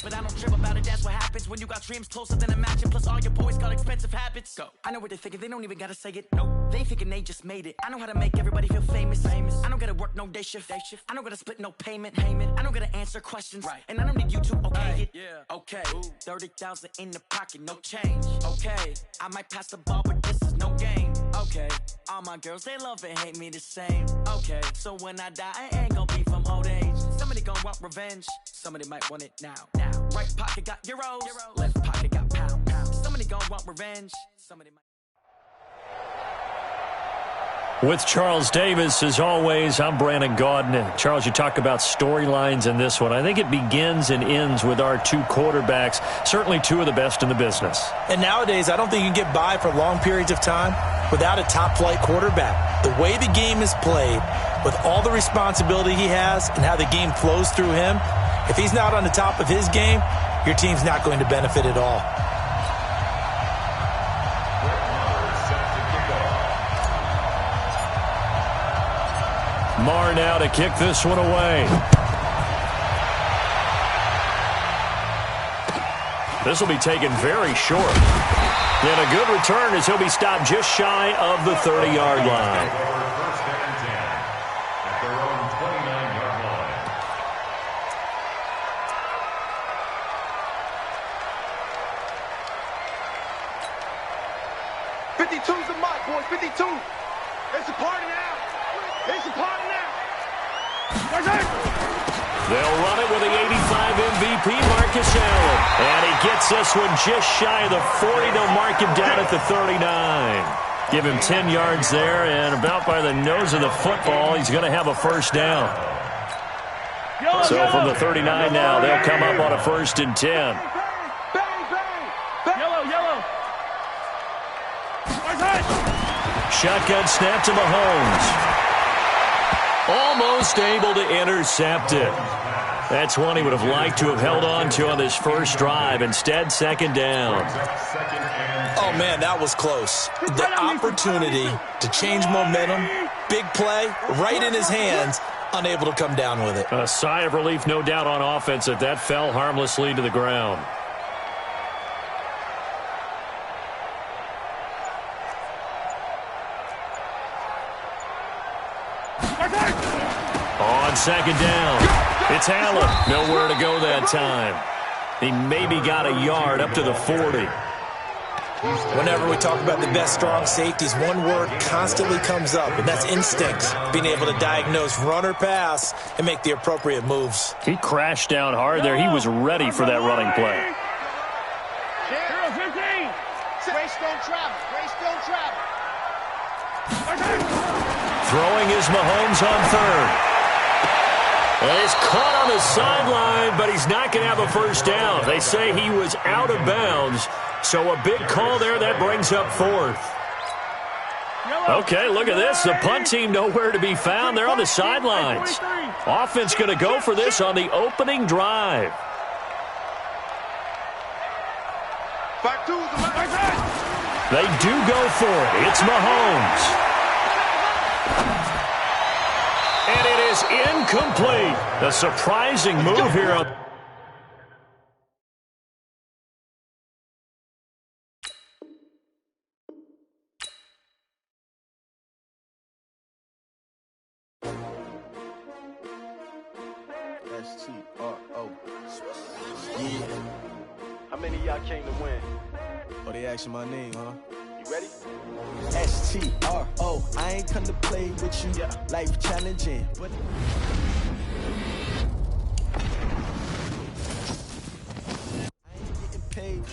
but I don't trip about it. That's what happens when you got dreams closer than a match, and plus all your boys got expensive habits. Go. I know what they're thinking, they don't even gotta say it. No, they thinking they just made it. I know how to make everybody feel famous. I don't gotta work no day shift. I don't gotta split no payment. I don't gotta answer questions, and I don't need you to okay it. Okay, 30,000 in the pocket, no change. Okay, I might pass the ball, but this is no game. Okay, all my girls, they love and hate me the same. Okay, so when I die, I ain't gonna be from old age. Somebody gonna want revenge, somebody might want it now. Right pocket got euros, left pocket got pounds. Somebody gonna want revenge, somebody might. With Charles Davis, as always, I'm Brandon Gaudin. Charles, you talk about storylines in this one. I think it begins and ends with our two quarterbacks, certainly two of the best in the business. And nowadays, I don't think you can get by for long periods of time without a top-flight quarterback. The way the game is played, with all the responsibility he has and how the game flows through him, if he's not on the top of his game, your team's not going to benefit at all. Marr now to kick this one away. This will be taken very short. And a good return as he'll be stopped just shy of the 30-yard line. First down and 10 at their own 29-yard line. '52's the mark, boys. 52. It's a party now. It's a party now. They'll run it with the 85 MVP, Marcus Allen. And he gets this one just shy of the 40. They'll mark him down at the 39. Give him 10 yards there, and about by the nose of the football, he's going to have a first down. So from the 39 now, they'll come up on a 1st and 10. Yellow. Shotgun snap to Mahomes. Almost able to intercept it. That's one he would have liked to have held on to on this first drive. Instead, 2nd down. Oh, man, that was close. The opportunity to change momentum, big play, right in his hands, unable to come down with it. A sigh of relief, no doubt, on offense that fell harmlessly to the ground. On 2nd down, it's Allen. Nowhere to go that time. He maybe got a yard up to the 40. Whenever we talk about the best strong safeties, one word constantly comes up, and that's instinct. Being able to diagnose run or pass and make the appropriate moves. He crashed down hard there. He was ready for that running play. Greystone travel. Throwing is Mahomes on 3rd. Well, he's caught on the sideline, but he's not going to have a first down. They say he was out of bounds, so a big call there. That brings up 4th. Okay, look at this. The punt team nowhere to be found. They're on the sidelines. Offense going to go for this on the opening drive. They do go for it. It's Mahomes. And it is incomplete. A surprising move here. S-T-R-O. Yeah. How many of y'all came to win? Oh, they asking my name, huh? You ready? S-T-R-O. I ain't come to play with you. Life challenging, but I ain't getting paid.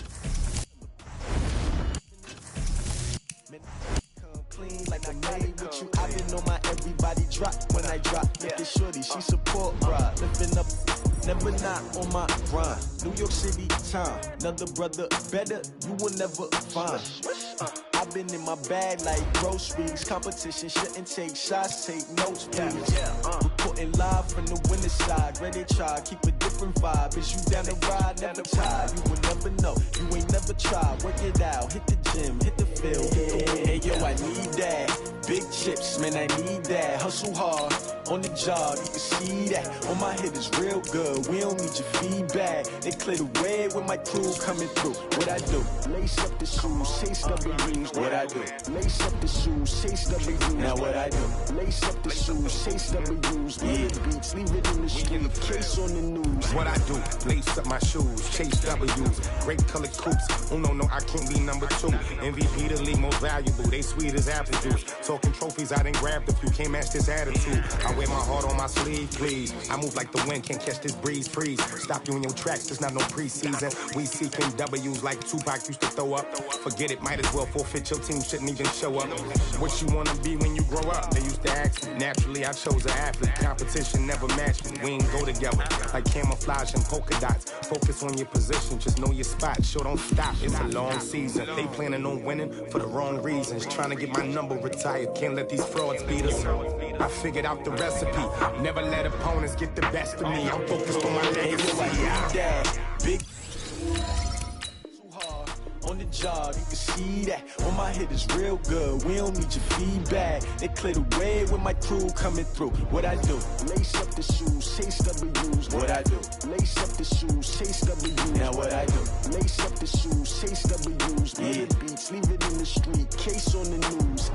Come clean like I made with you. I've been on my everybody drop when I drop. Look at shorty, she support ride. Lifting up, never not on my grind. New York City time. Another brother better, you will never find. I've been in my bag like groceries. Competition shouldn't take shots, take notes, please. Reporting live from the winter side. Ready to try, keep a different different vibe. Is you down to ride, never tired? You will never know, you ain't never tried. Work it out, hit the gym, hit the field. Hey yo, I need that. Big chips, man, I need that. Hustle hard on the job, you can see that. On my head is real good, we don't need your feedback. They clear the way with my crew coming through. What I do? Lace up the shoes, chase W's. What I do? Lace up the shoes, chase W's. Now what I do? Lace up the shoes, chase W's. Yeah, beats, leave it in the street, case on the news. What I do? Lace up my shoes, chase W's. Great colored coops. Oh no, I can't be number 2. MVP the league most valuable. They sweet as apple juice. Talking trophies, I done grabbed a few. Can't match this attitude. I wear my heart on my sleeve, please. I move like the wind, can't catch this breeze, freeze. Stop you in your tracks, there's not no preseason. We seeking W's like Tupac used to throw up. Forget it, might as well forfeit. Your team shouldn't even show up. What you wanna be when you grow up? They used to ask me. Naturally, I chose an athlete. Competition never matched me. We ain't go together like camouflage and polka dots. Focus on your position, just know your spot. Sure, don't stop, it's a long season. They planning on winning for the wrong reasons. Trying to get my number retired, can't let these frauds beat us. I figured out the recipe. Never let opponents get the best of me. I'm focused on my legacy. Big on the job, you can see that. On my head is real good, we don't need your feedback. They clear the way with my crew coming through. What I do? Lace up the shoes, chase W's. What I do? Lace up the shoes, chase W's. Now what I do? Lace up the shoes, chase W's. Yeah, beats, leave it in the street, case on the news.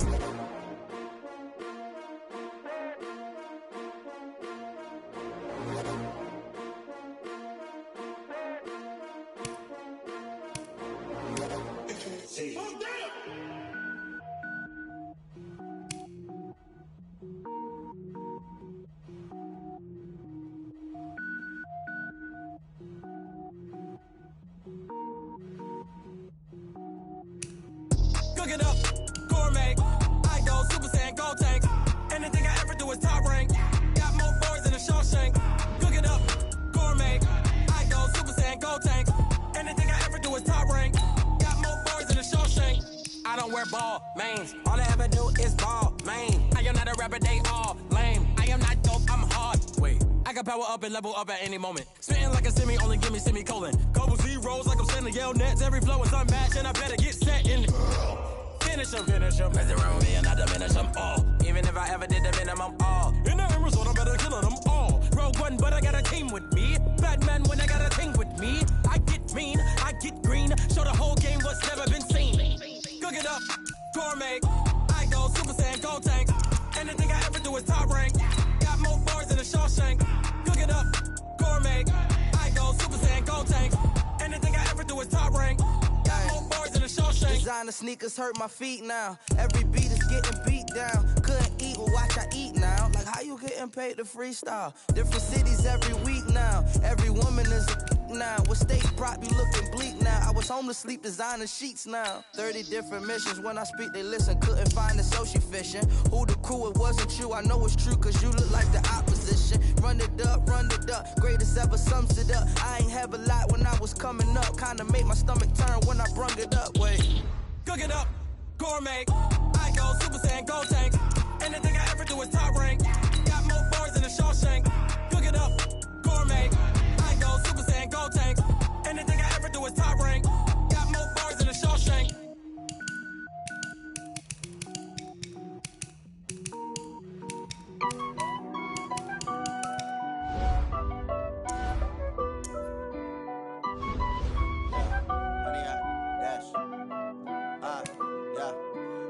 Cook it up, gourmet. I go Super Saiyan, gold tank. Anything I ever do is top rank. Got more boys than a Shawshank. Cook it up, gourmet. I go Super Saiyan, gold tank. Anything I ever do is top rank. Got more boys than a Shawshank. I don't wear ball mains. All I ever do is ball main. I am not a rapper, they all lame. I am not dope, I'm hard. Wait, I can power up and level up at any moment. Spitting like a semi, only give me semicolon. Couple zeros like I'm sending yell nets. Every flow is unmatched and I better get set in. Finish them. Mess around with me and I diminish them all. Even if I ever did the minimum, all. In the end result, I'm better killing them all. Rogue One, but I got a team with me. Batman when I got a thing with me. I get mean, I get green. Show the whole game what's never been seen. Cook it up, gourmet. I go Super Saiyan, gold tank. Anything I ever do is top rank. Got more bars than a Shawshank. Cook it up, gourmet. I go Super Saiyan, gold tank. Anything I ever do is top rank. Got more bars than a Shawshank. Designer sneakers hurt my feet now. Every beat is getting beat down. Couldn't eat, well watch I eat now. Like how you getting paid to freestyle? Different cities every week now. Every woman is a now. With state prop be looking bleak now. I was home to sleep designer sheets now. 30 different missions. When I speak they listen. Couldn't find it so she fishing. Who the crew, it wasn't you. I know it's true cause you look like the opposition. Run it up. Greatest ever sums it up. I ain't have a lot when I was coming up. Kinda made my stomach turn when I brung it up. Wait. Cook it up, gourmet. I go Super Saiyan, gold tank. Anything I ever do is top rank. Got more bars than a Shawshank. Cook it up, gourmet. I go Super Saiyan, gold tank. Anything I ever do is top rank. Got more bars than a Shawshank.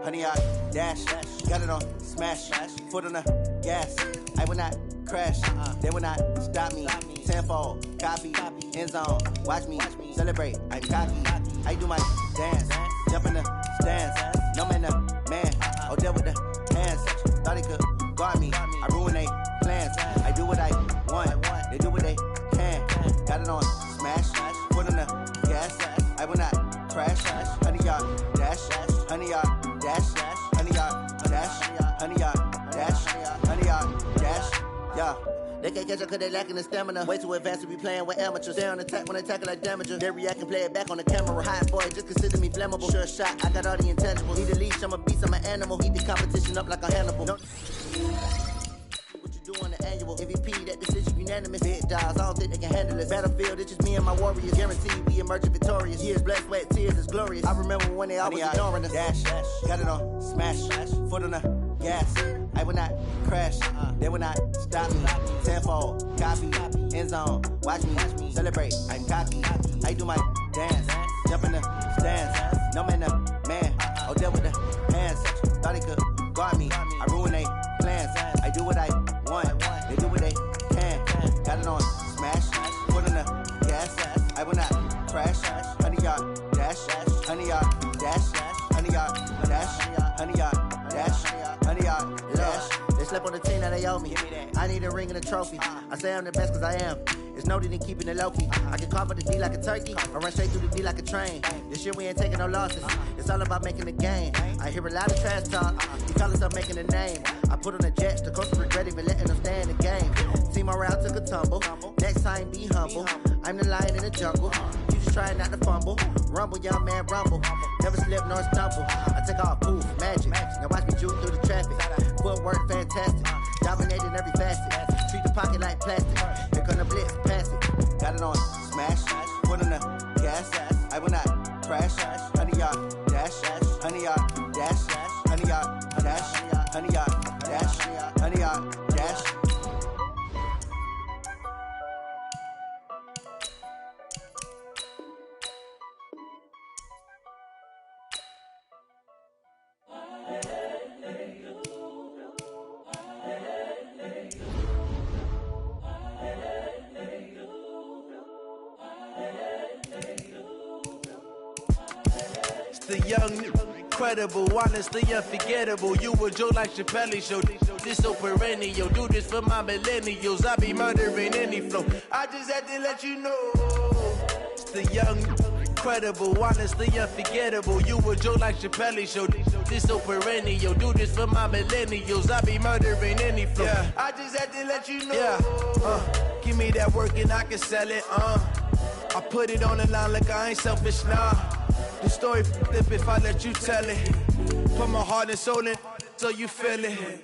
Honey, I dash, got it on smash, foot on the gas. I will not crash, they will not stop me. Tenfold, copy, end zone, watch me celebrate. I'm cocky, I do my dance, jump in the stands. No man, the man, oh there with the hands. Thought he could guard me, I ruin they plans. I do what I want, they do what they can. Got it on smash, foot on the gas. I will not crash, honey, y'all dash, honey, y'all. Dash, honey yard, dash, honey yard, dash, honey yard, dash, yeah. They can't catch up cause they lacking the stamina. Way too advanced to be playing with amateurs. Stay on attack when they tackle like damager. They react and play it back on the camera. Hot boy, just consider me flammable. Sure shot, I got all the intangibles. Need a leash, I'm a beast, I'm an animal. Heat the competition up like a Hannibal. do on the annual. MVP, that decision unanimous. Big dogs, I don't think they can handle it. Battlefield, it's just me and my warriors. Guaranteed we emerging victorious. Years, blood, sweat, tears is glorious. I remember when they always ignoring us. Dash, got it on, smash, foot on the gas. I will not crash, they will not stop me. Tenfold, copy, end zone, watch me celebrate. I'm cocky, I do my dance, jump in the stands. No man, man, Odell with the hands. Thought he could guard me, I ruin they plans. I do what I want, they do what they can. Got it on, smash, foot on the gas. I will not crash, 100-yard dash, 100-yard dash, 100-yard dash, 100-yard dash, 100-yard dash. They slept on the team that they owe me. I need a ring and a trophy. I say I'm the best cause I am. It's noted in keeping it low-key. I can carve up the D like a turkey, or run straight through the D like a train. This year we ain't taking no losses. It's all about making the game. I hear a lot of trash talk. These fellas are making a name. I put on the Jets, the coach regret even letting them stay in the game. Team morale took a tumble. Next time be humble. I'm the lion in the jungle. You just trying not to fumble. Rumble, young man, rumble. Never slip nor stumble. I take off, poof, magic. Now watch me juke through the traffic. Footwork fantastic. Dominating every facet. Treat the pocket like plastic. Here come the blitz, pass it. Got it on, smash. Foot on the gas. I will not crash. 100-yard dash. 100-yard dash. 100-yard dash. 100-yard dash. 100-yard dash. The young, incredible, honestly unforgettable. You a Joe like Chappelle show. This so perennial. Do this for my millennials. I be murdering any flow. I just had to let you know. It's the young, incredible, honestly unforgettable. You a Joe like Chappelle show. This so perennial. Do this for my millennials. I be murdering any flow. Yeah. I just had to let you know. Yeah. Give me that work and I can sell it. I put it on the line like I ain't selfish, nah. The story flip if I let you tell it. Put my heart and soul in so you feel it.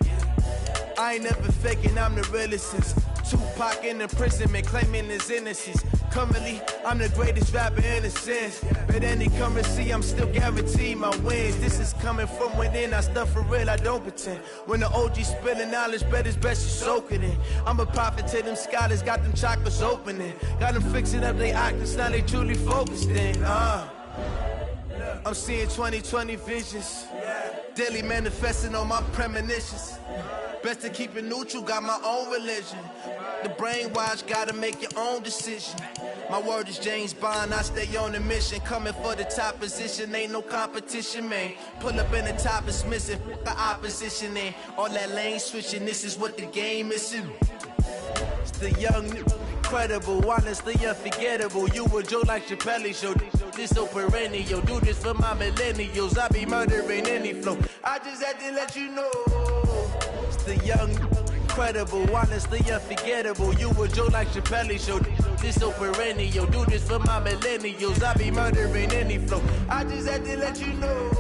I ain't never faking, I'm the realest since Tupac in imprisonment, claiming his innocence. Currently, I'm the greatest rapper in a sense. But any currency, I'm still guaranteed my wins. This is coming from within, I stuff for real, I don't pretend. When the OG spilling knowledge, bet it's best you soak it in. I'm a prophet to them scholars, got them chakras opening. Got them fixing up they actors, now they truly focused in. I'm seeing 2020 visions. Daily manifesting on my premonitions. Best to keep it neutral, got my own religion. The brainwash, gotta make your own decision. My word is James Bond, I stay on the mission. Coming for the top position, ain't no competition, man. Pull up in the top, it's missing, the opposition in. All that lane switching, this is what the game is in. It's the young, incredible, honestly unforgettable. You a Joe like Chappelle show. This so perennial. Do this for my millennials. I be murdering any flow. I just had to let you know. It's the young, incredible, honestly unforgettable. You a Joe like Chappelle show. This so perennial. Do this for my millennials. I be murdering any flow. I just had to let you know.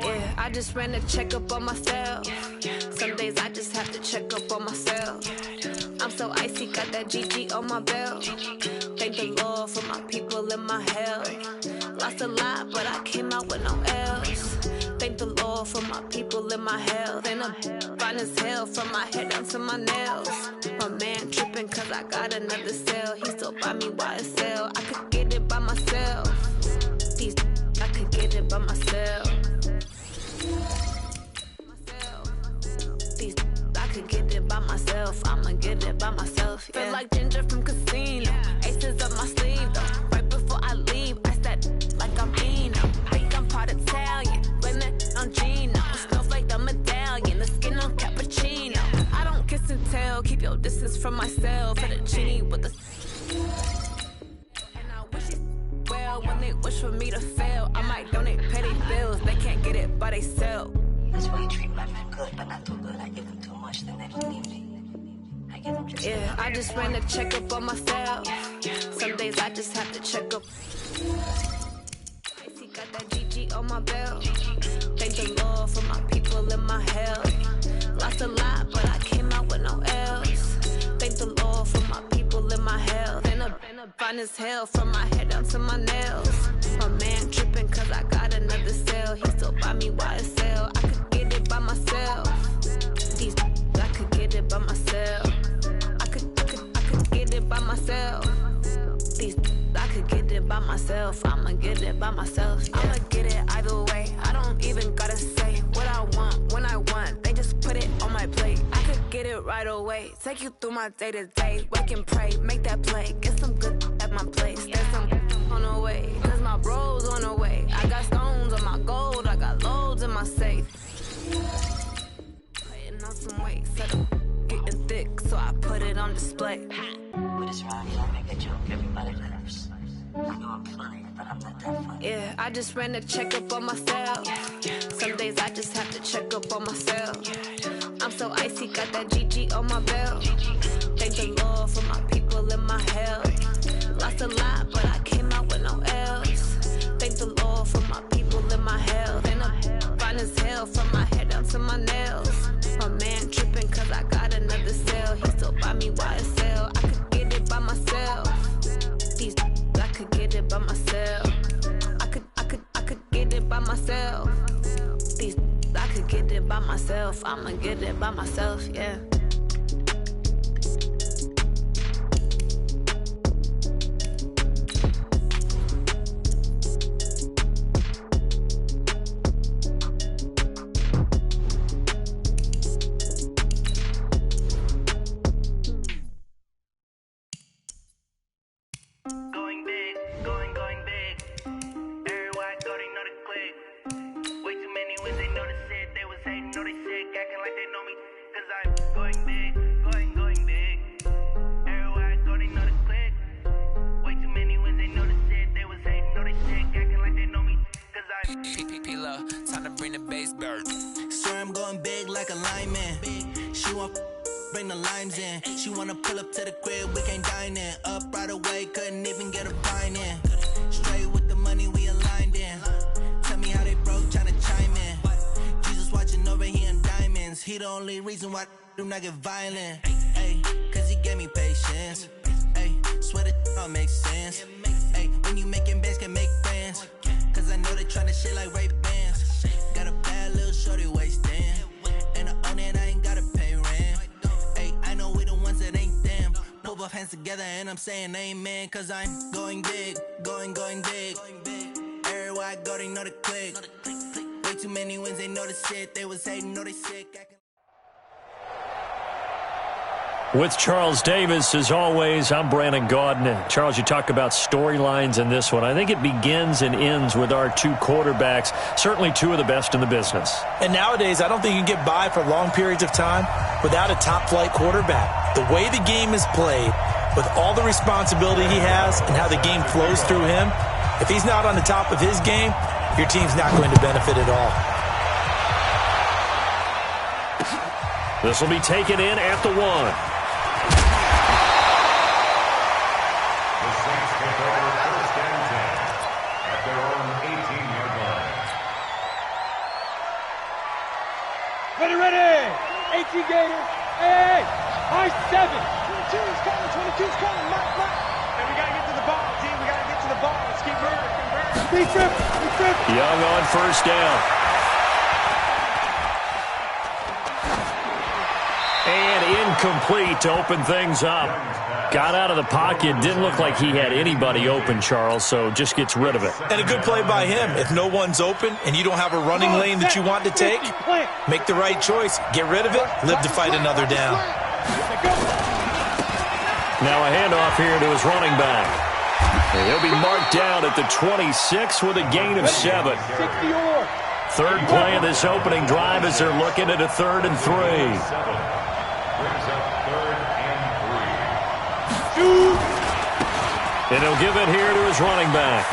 Yeah, I just ran a checkup on myself. Some days I just have to check up on myself. I'm so icy, got that GG on my belt. Thank the Lord for my people in my health. Lost a lot, but I came out with no L's. Thank the Lord for my people in my health. And I'm fine as hell from my head down to my nails. My man tripping cause I got another cell. He still buy me YSL. I could get it by myself. I could get it by myself. I could get it by myself. I'ma get it by myself. Yeah. Feel like Ginger from Casino. Aces up my sleeve though. Right before I leave, I said like I'm Eno. Think I'm part Italian. Blame it on Gino. Smells like the medallion. The skin on cappuccino. I don't kiss and tell. Keep your distance from myself. For the genie jail. I might donate petty bills. They can't get it by they self. That's why you treat black men good, but not too good. I give them too much, then they don't need me. I give them just yeah, I just ran a checkup on myself. Some days I just have to check up. Icy got that GG on my belt. Thank the Lord for my people in my health. Lost a lot, but I came out with no else. Thank the Lord for my people in my health. Been a fine as hell from my head down to my nails. My man tripping cause I got another cell. He still buy me YSL. I could get it by myself. These I could get it by myself. I could get it by myself. These I could get it by myself. I'ma get it by myself. Yeah. I'ma get it either way. I don't even gotta say what I want when I want. They just put it on my plate. I could get it right away. Take you through my day to day. Wake and pray, make that play. Get some good at my place. There's some on the way. Cause my bro's on the way. I got stones on my gold. I got loads in my safe. Putting on some weight. Set up getting thick, so I put it on display. With this rhyme, I make a joke. Everybody laughs. I know I'm funny, but I'm not that funny. Yeah, I just ran a checkup on myself. Some days I just have to check up on myself. I'm so icy, got that GG on my belt. Thank the Lord for my people in my health. Lost a lot, but I came out with no else. Thank the Lord for my people in my health. And I'm fine as hell from my head down to my nails. My man tripping cause I got another cell. He still buy me YSL. I could get it by myself. These I could get it by myself. I could get it by myself. These I could get it by myself. I'ma get it by myself, yeah. Time to bring the bass bird. Swear I'm going big like a lineman. She want bring the limes in. She wanna pull up to the crib, we can't dine in. Up right away, couldn't even get a fine in. Straight with the money we aligned in. Tell me how they broke, tryna chime in. Jesus watching over here in diamonds. He the only reason why I do not get violent. Ay, cause he gave me patience. Ay, swear that all makes sense. Ay, when you making bands, can make friends. Cause I know they tryna shit like Ray-Bans. Got a bad little shorty wasting. And I own it, I ain't gotta pay rent. Ay, I know we the ones that ain't them. Put both hands together and I'm saying amen. Cause I'm going big, going big. Everywhere I go, they know the click. Way too many wins, they know the shit. They was hating, know they sick. With Charles Davis, as always, I'm Brandon Gaudin. Charles, you talk about storylines in this one. I think it begins and ends with our two quarterbacks, certainly two of the best in the business. And nowadays, I don't think you can get by for long periods of time without a top-flight quarterback. The way the game is played, with all the responsibility he has and how the game flows through him, if he's not on the top of his game, your team's not going to benefit at all. This will be taken in at the 1. Ready! 18 Gators. Hey! High 7. 22's coming. 22's coming. Mark. And we got to get to the ball, team. We got to get to the ball. Let's keep moving. Big trip. Young on first down. And incomplete to open things up. Got out of the pocket. Didn't look like he had anybody open, Charles, so just gets rid of it. And a good play by him. If no one's open and you don't have a running lane that you want to take, make the right choice. Get rid of it. Live to fight another down. Now a handoff here to his running back. And he'll be marked down at the 26 with a gain of 7. Third play of this opening drive as they're looking at a 3rd and 3. And he'll give it here to his running back.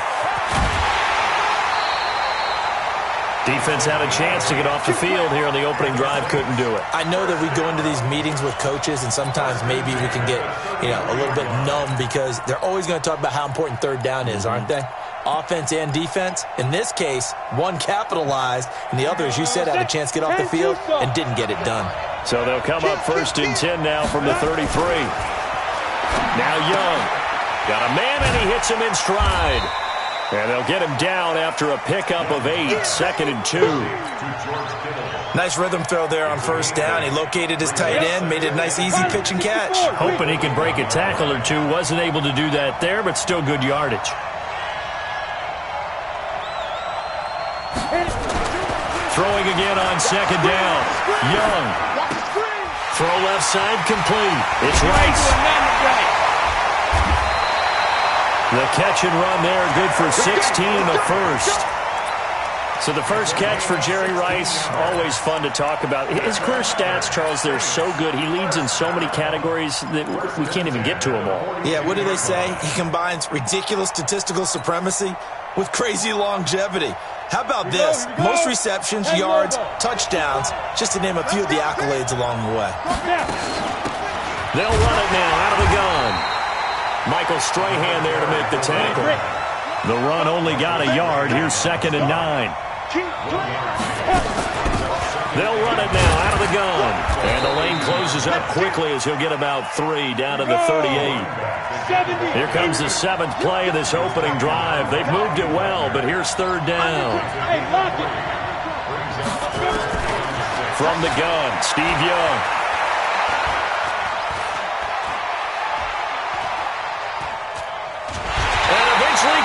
Defense had a chance to get off the field here on the opening drive, couldn't do it. I know that we go into these meetings with coaches, and sometimes maybe we can get, a little bit numb because they're always going to talk about how important third down is, aren't they? Offense and defense. In this case, one capitalized, and the other, as you said, had a chance to get off the field and didn't get it done. So they'll come up 1st and 10 now from the 33. Now Young. Got a man, and he hits him in stride. And they'll get him down after a pickup of 8, 2nd and 2. Nice rhythm throw there on 1st down. He located his tight end, made it a nice, easy pitch and catch. Hoping he could break a tackle or two. Wasn't able to do that there, but still good yardage. Throwing again on 2nd down. Young. Throw left side complete. It's Rice. The catch and run there, good for 16, the first. So the first catch for Jerry Rice, always fun to talk about. His career stats, Charles, they're so good. He leads in so many categories that we can't even get to them all. Yeah, what do they say? He combines ridiculous statistical supremacy with crazy longevity. How about this? Most receptions, yards, touchdowns, just to name a few of the accolades along the way. They'll run it now out of the gun. Michael Strahan there to make the tackle. The run only got a yard. Here's 2nd and 9. They'll run it now out of the gun. And the lane closes up quickly as he'll get about 3 down to the 38. Here comes the 7th play of this opening drive. They've moved it well, but here's 3rd down. From the gun, Steve Young.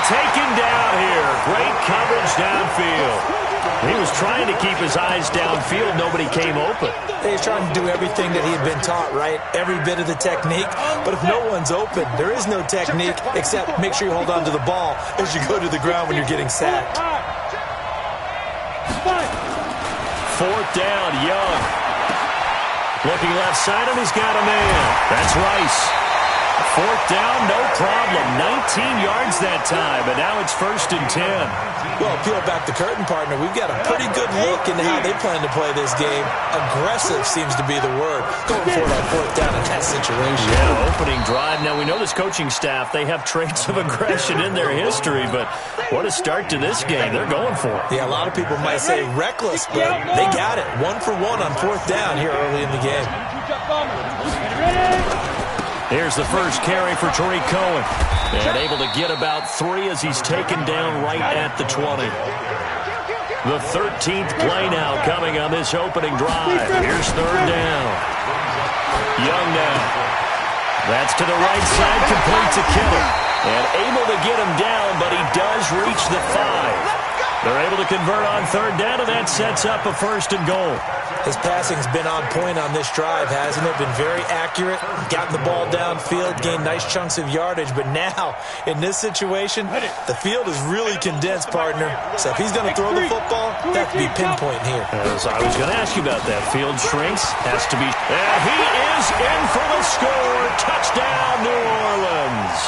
Taken down here. Great coverage downfield. He was trying to keep his eyes downfield. Nobody came open. He was trying to do everything that he had been taught, right? Every bit of the technique. But if no one's open, there is no technique except make sure you hold on to the ball as you go to the ground when you're getting sacked. 4th down, Young. Looking left side, and he's got a man. That's Rice. 4th down, no problem. 19 yards that time, and now it's 1st and 10. Well, peel back the curtain, partner. We've got a pretty good look into how they plan to play this game. Aggressive seems to be the word. Going for it on 4th down in that situation. Yeah, opening drive. Now, we know this coaching staff, they have traits of aggression in their history, but what a start to this game. They're going for it. Yeah, a lot of people might say reckless, but they got it. 1 for 1 on 4th down here early in the game. Here's the first carry for Tariq Cohen. And able to get about 3 as he's taken down right at the 20. The 13th play now coming on this opening drive. Here's 3rd down. Young now. That's to the right side, complete to Kittle. And able to get him down, but he does reach the 5. They're able to convert on 3rd down, and that sets up a 1st and goal. His passing's been on point on this drive, hasn't it? Been very accurate, gotten the ball downfield, gained nice chunks of yardage. But now, in this situation, the field is really condensed, partner. So if he's going to throw the football, that could be pinpoint here. As I was going to ask you about that. Field shrinks, has to be. And he is in for the score. Touchdown, New Orleans.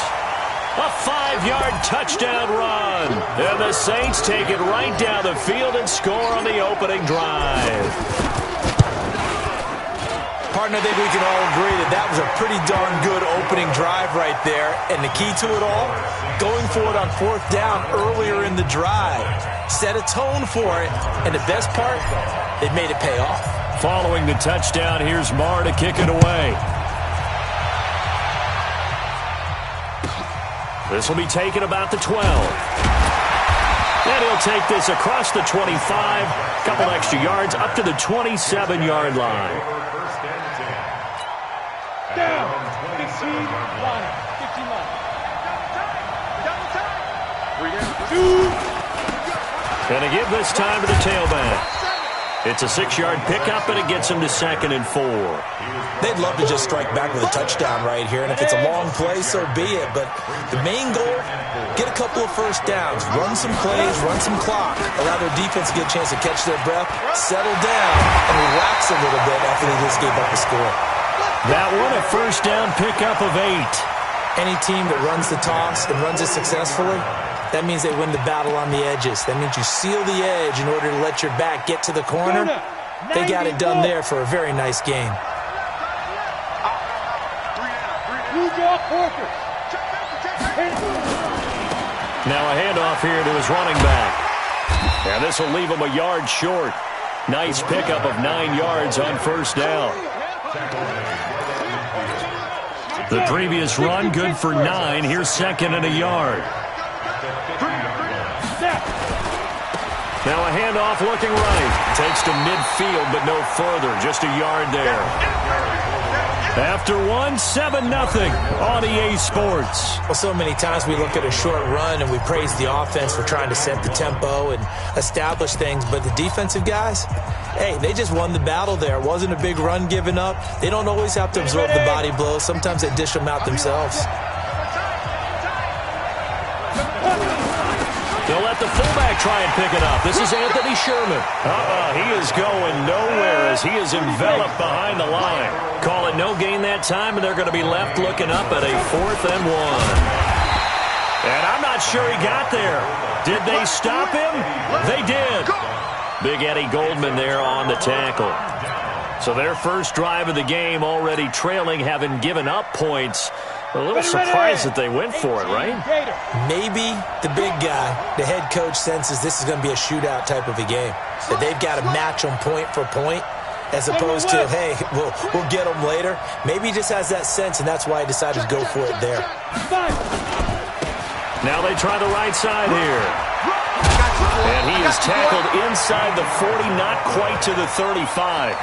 A 5-yard touchdown run. And the Saints take it right down the field and score on the opening drive. Partner, I think we can all agree that that was a pretty darn good opening drive right there. And the key to it all, going for it on 4th down earlier in the drive. Set a tone for it. And the best part, they made it pay off. Following the touchdown, here's Marr to kick it away. This will be taken about the 12. And he'll take this across the 25. A couple extra yards up to the 27-yard line. Down. 15 line. 15 line. Gonna give this time to the tailback. It's a 6-yard pickup, and it gets him to 2nd and 4. They'd love to just strike back with a touchdown right here, and if it's a long play, so be it. But the main goal, get a couple of 1st downs, run some plays, run some clock, allow their defense to get a chance to catch their breath, settle down, and relax a little bit after they just gave up a score. That one a 1st down pickup of 8. Any team that runs the toss and runs it successfully, that means they win the battle on the edges. That means you seal the edge in order to let your back get to the corner. They got it done there for a very nice game. Now a handoff here to his running back. And this will leave him a yard short. Nice pickup of 9 yards on first down. The previous run, good for 9. Here's second and a yard. Now a handoff looking right. Takes to midfield, but no further. Just a yard there. After 7-0 on EA Sports. Well, so many times we look at a short run and we praise the offense for trying to set the tempo and establish things, but the defensive guys, hey, they just won the battle there. It wasn't a big run given up. They don't always have to absorb the body blows. Sometimes they dish them out themselves. They'll let the fullback try and pick it up. This is Anthony Sherman. He is going nowhere as he is enveloped behind the line. Call it no gain that time, and they're going to be left looking up at a 4th and 1. And I'm not sure he got there. Did they stop him? They did. Big Eddie Goldman there on the tackle. So their first drive of the game already trailing, having given up points. A little surprised that they went for it, right? Maybe the big guy, the head coach, senses this is going to be a shootout type of a game. That they've got to match them point for point as opposed to, hey, we'll get them later. Maybe he just has that sense, and that's why he decided to go for it there. Now they try the right side here. And he is tackled inside the 40, not quite to the 35.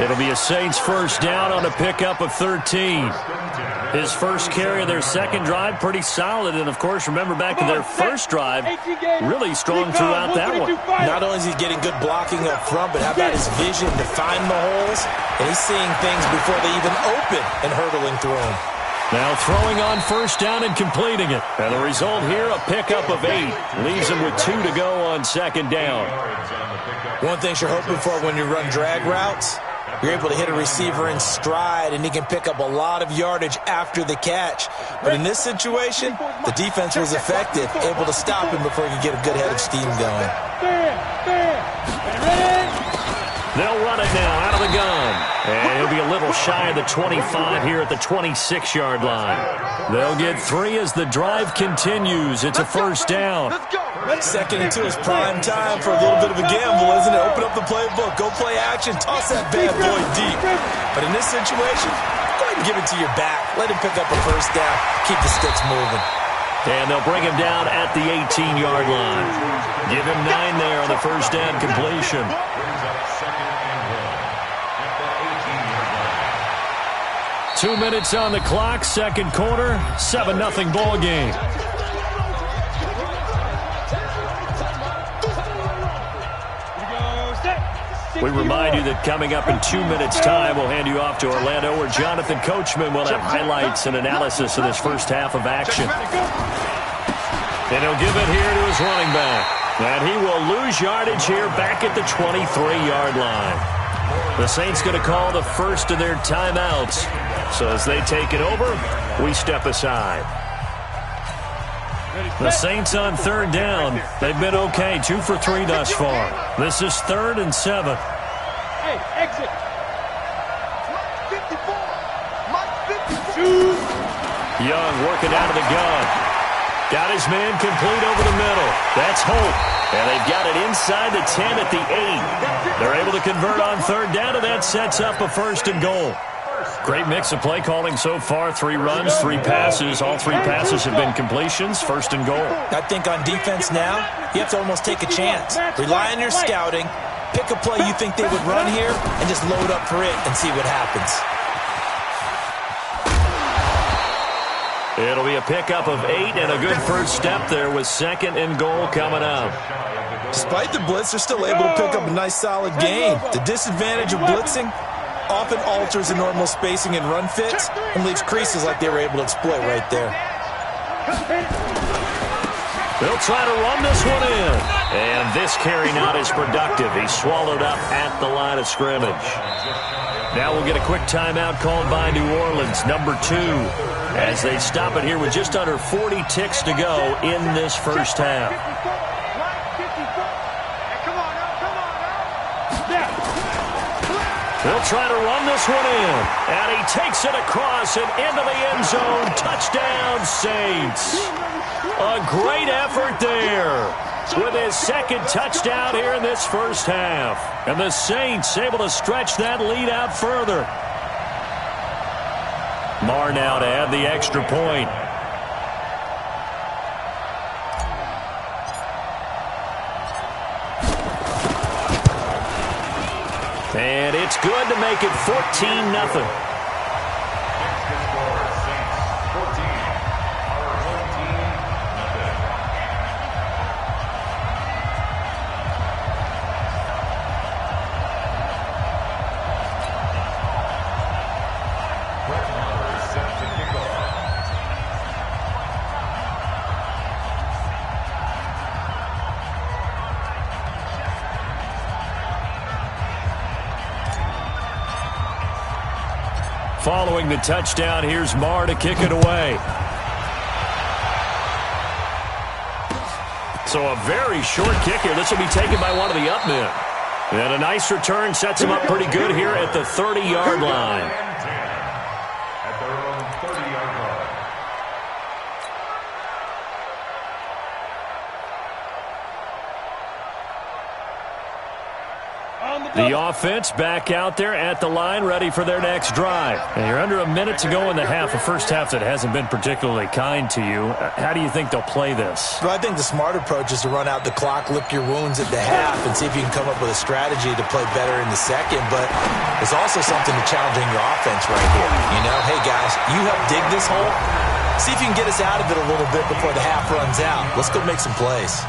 It'll be a Saints first down on a pickup of 13. His first carry of their second drive, pretty solid. And, of course, remember back to their first drive, really strong throughout that one. Not only is he getting good blocking up front, but how about his vision to find the holes? And he's seeing things before they even open and hurtling through them. Now throwing on first down and completing it. And the result here, a pickup of 8. Leaves him with 2 to go on second down. One thing you're hoping for when you run drag routes, you're able to hit a receiver in stride, and he can pick up a lot of yardage after the catch. But in this situation, the defense was effective, able to stop him before he could get a good head of steam going. They'll run it now out of the gun. And he'll be a little shy of the 25 here at the 26-yard line. They'll get 3 as the drive continues. It's a first down. Second and 2 is prime time for a little bit of a gamble, isn't it? Open up the playbook, go play action, toss that bad boy deep. But in this situation, go ahead and give it to your back. Let him pick up a first down. Keep the sticks moving. And they'll bring him down at the 18-yard line. Give him 9 there on the first down completion. 2 minutes on the clock, second quarter, 7-0 ball game. We remind you that coming up in 2 minutes' time, we'll hand you off to Orlando, where Jonathan Coachman will have highlights and analysis of this first half of action. And he'll give it here to his running back. And he will lose yardage here back at the 23-yard line. The Saints going to call the first of their timeouts. So as they take it over, we step aside. The Saints on third down. They've been okay, 2 for 3 thus far. This is 3rd and 7. Hey, exit. 54. Young working out of the gun. Got his man complete over the middle. That's Hope. And they've got it inside the 10 at the 8. They're able to convert on third down, and that sets up a 1st and goal. Great mix of play calling so far. 3 runs, 3 passes. All 3 passes have been completions. 1st and goal. I think on defense now, you have to almost take a chance. Rely on your scouting. Pick a play you think they would run here and just load up for it and see what happens. It'll be a pickup of 8 and a good first step there with 2nd and goal coming up. Despite the blitz, they're still able to pick up a nice solid gain. The disadvantage of blitzing often alters the normal spacing and run fits and leaves creases like they were able to exploit right there. They'll try to run this one in. And this carry not as productive. He's swallowed up at the line of scrimmage. Now we'll get a quick timeout called by New Orleans, number 2. as they stop it here with just under 40 ticks to go in this first half. He'll try to run this one in, and he takes it across and into the end zone. Touchdown, Saints. A great effort there with his second touchdown here in this first half. And the Saints able to stretch that lead out further. Marr now to add the extra point. And it's good to make it 14-0. Following the touchdown, here's Marr to kick it away. So a very short kick here. This will be taken by one of the up men. And a nice return sets him up pretty good here at the 30-yard line. At their own 30-yard line. The offense back out there at the line, ready for their next drive. And you're under a minute to go in the half, a first half that hasn't been particularly kind to you. How do you think they'll play this? Well, I think the smart approach is to run out the clock, lick your wounds at the half, and see if you can come up with a strategy to play better in the second. But there's also something to challenging your offense right here. You know, hey, guys, you help dig this hole. See if you can get us out of it a little bit before the half runs out. Let's go make some plays.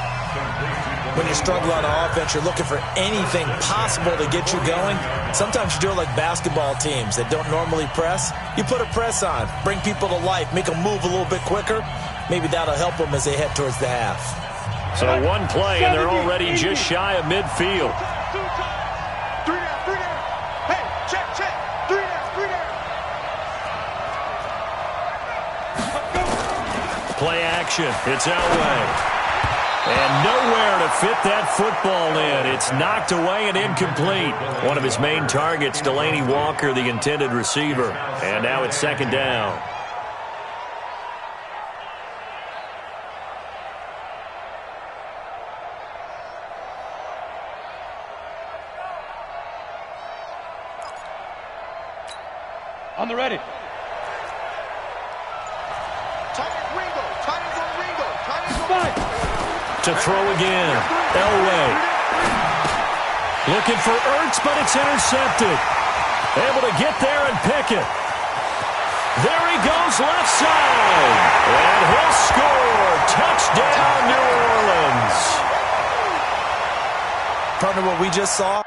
When you struggle on offense, you're looking for anything possible to get you going. Sometimes you do it like basketball teams that don't normally press. You put a press on, bring people to life, make them move a little bit quicker. Maybe that'll help them as they head towards the half. So one play, and they're already just shy of midfield. Three down. Hey, check. Three down. Play action. It's Elway. And nowhere to fit that football in. It's knocked away and incomplete. One of his main targets, Delaney Walker, the intended receiver. And now it's second down. On the ready. To throw again. Elway. Looking for Ertz, but it's intercepted. Able to get there and pick it. There he goes left side. And he'll score. Touchdown, New Orleans. Partner, what we just saw.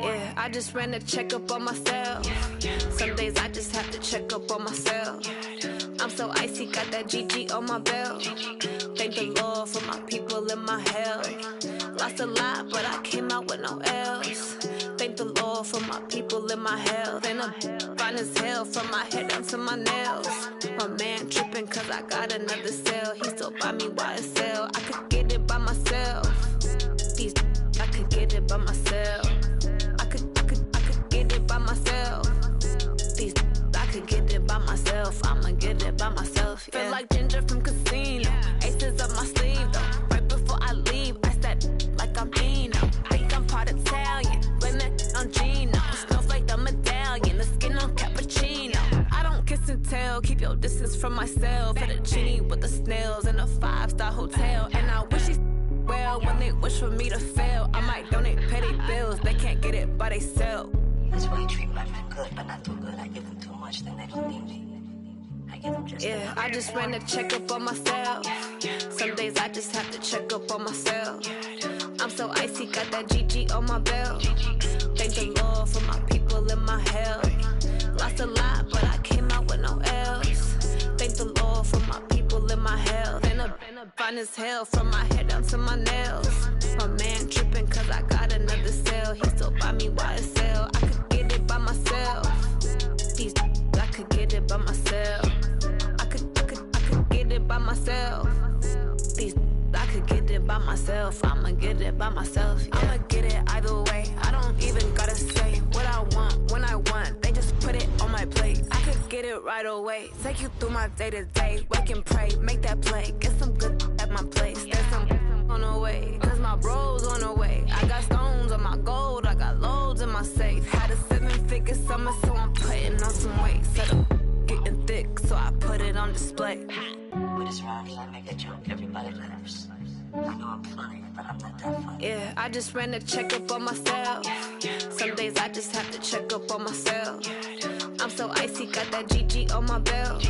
Yeah, I just ran a checkup on myself. Some days I just have to check up on myself. I'm so icy, got that GG on my belt. Thank the Lord for my people in my health. Lost a lot, but I came out with no L's. Thank the Lord for my people in my health. And I'm fine as hell from my head down to my nails. My man tripping cause I got another cell. He still buy me YSL. I could get it by myself. These I could get it by myself. I could get it by myself. These I could get it by myself. I'ma get it by myself. Yeah. Feel like Ginger from Casino. Aces up my sleeve though. Right before I leave, I step like I'm Eno. Think I'm part Italian. Blame that on Gino. Snowflake the medallion. The skin on cappuccino. I don't kiss and tell. Keep your distance from myself. Fettuccine with the snails in a 5-star hotel. And I wish he's well when they wish for me to fail. I might donate petty bills. They can't get it by themselves. That's why you treat my men good, but not too good. I give them too much, then they don't need me. I give them just yeah, I just ran a checkup on myself. Some days I just have to check up on myself. I'm so icy, got that GG on my belt. Thank the Lord for my people in my health. Lost a lot, but I came out with no L's. my health. Been up fine as hell from my head down to my nails. My man tripping cause I got another sale. He still buy me YSL. I could get it by myself. These I could get it by myself. I could get it by myself. These I could get it by myself. I'ma get it by myself. Yeah. I'ma get it either way. I don't even gotta say what I want when I want. They just put it on my plate. I could get it right away. Take you through my day to day. Wake and pray, make that play. Get some good at my place. There's some on the way. Cause my bro's on the way. I got stones on my gold. I got loads in my safe. Had a 7-figure summer, so I'm putting on some weight. Set up getting thick, so I put it on display. With this rhymes, I make a joke, everybody laughs. I know I'm funny, but I'm not that funny. Yeah, I just ran a checkup on myself. Some days I just have to check up on myself. I'm so icy, got that GG on my belt.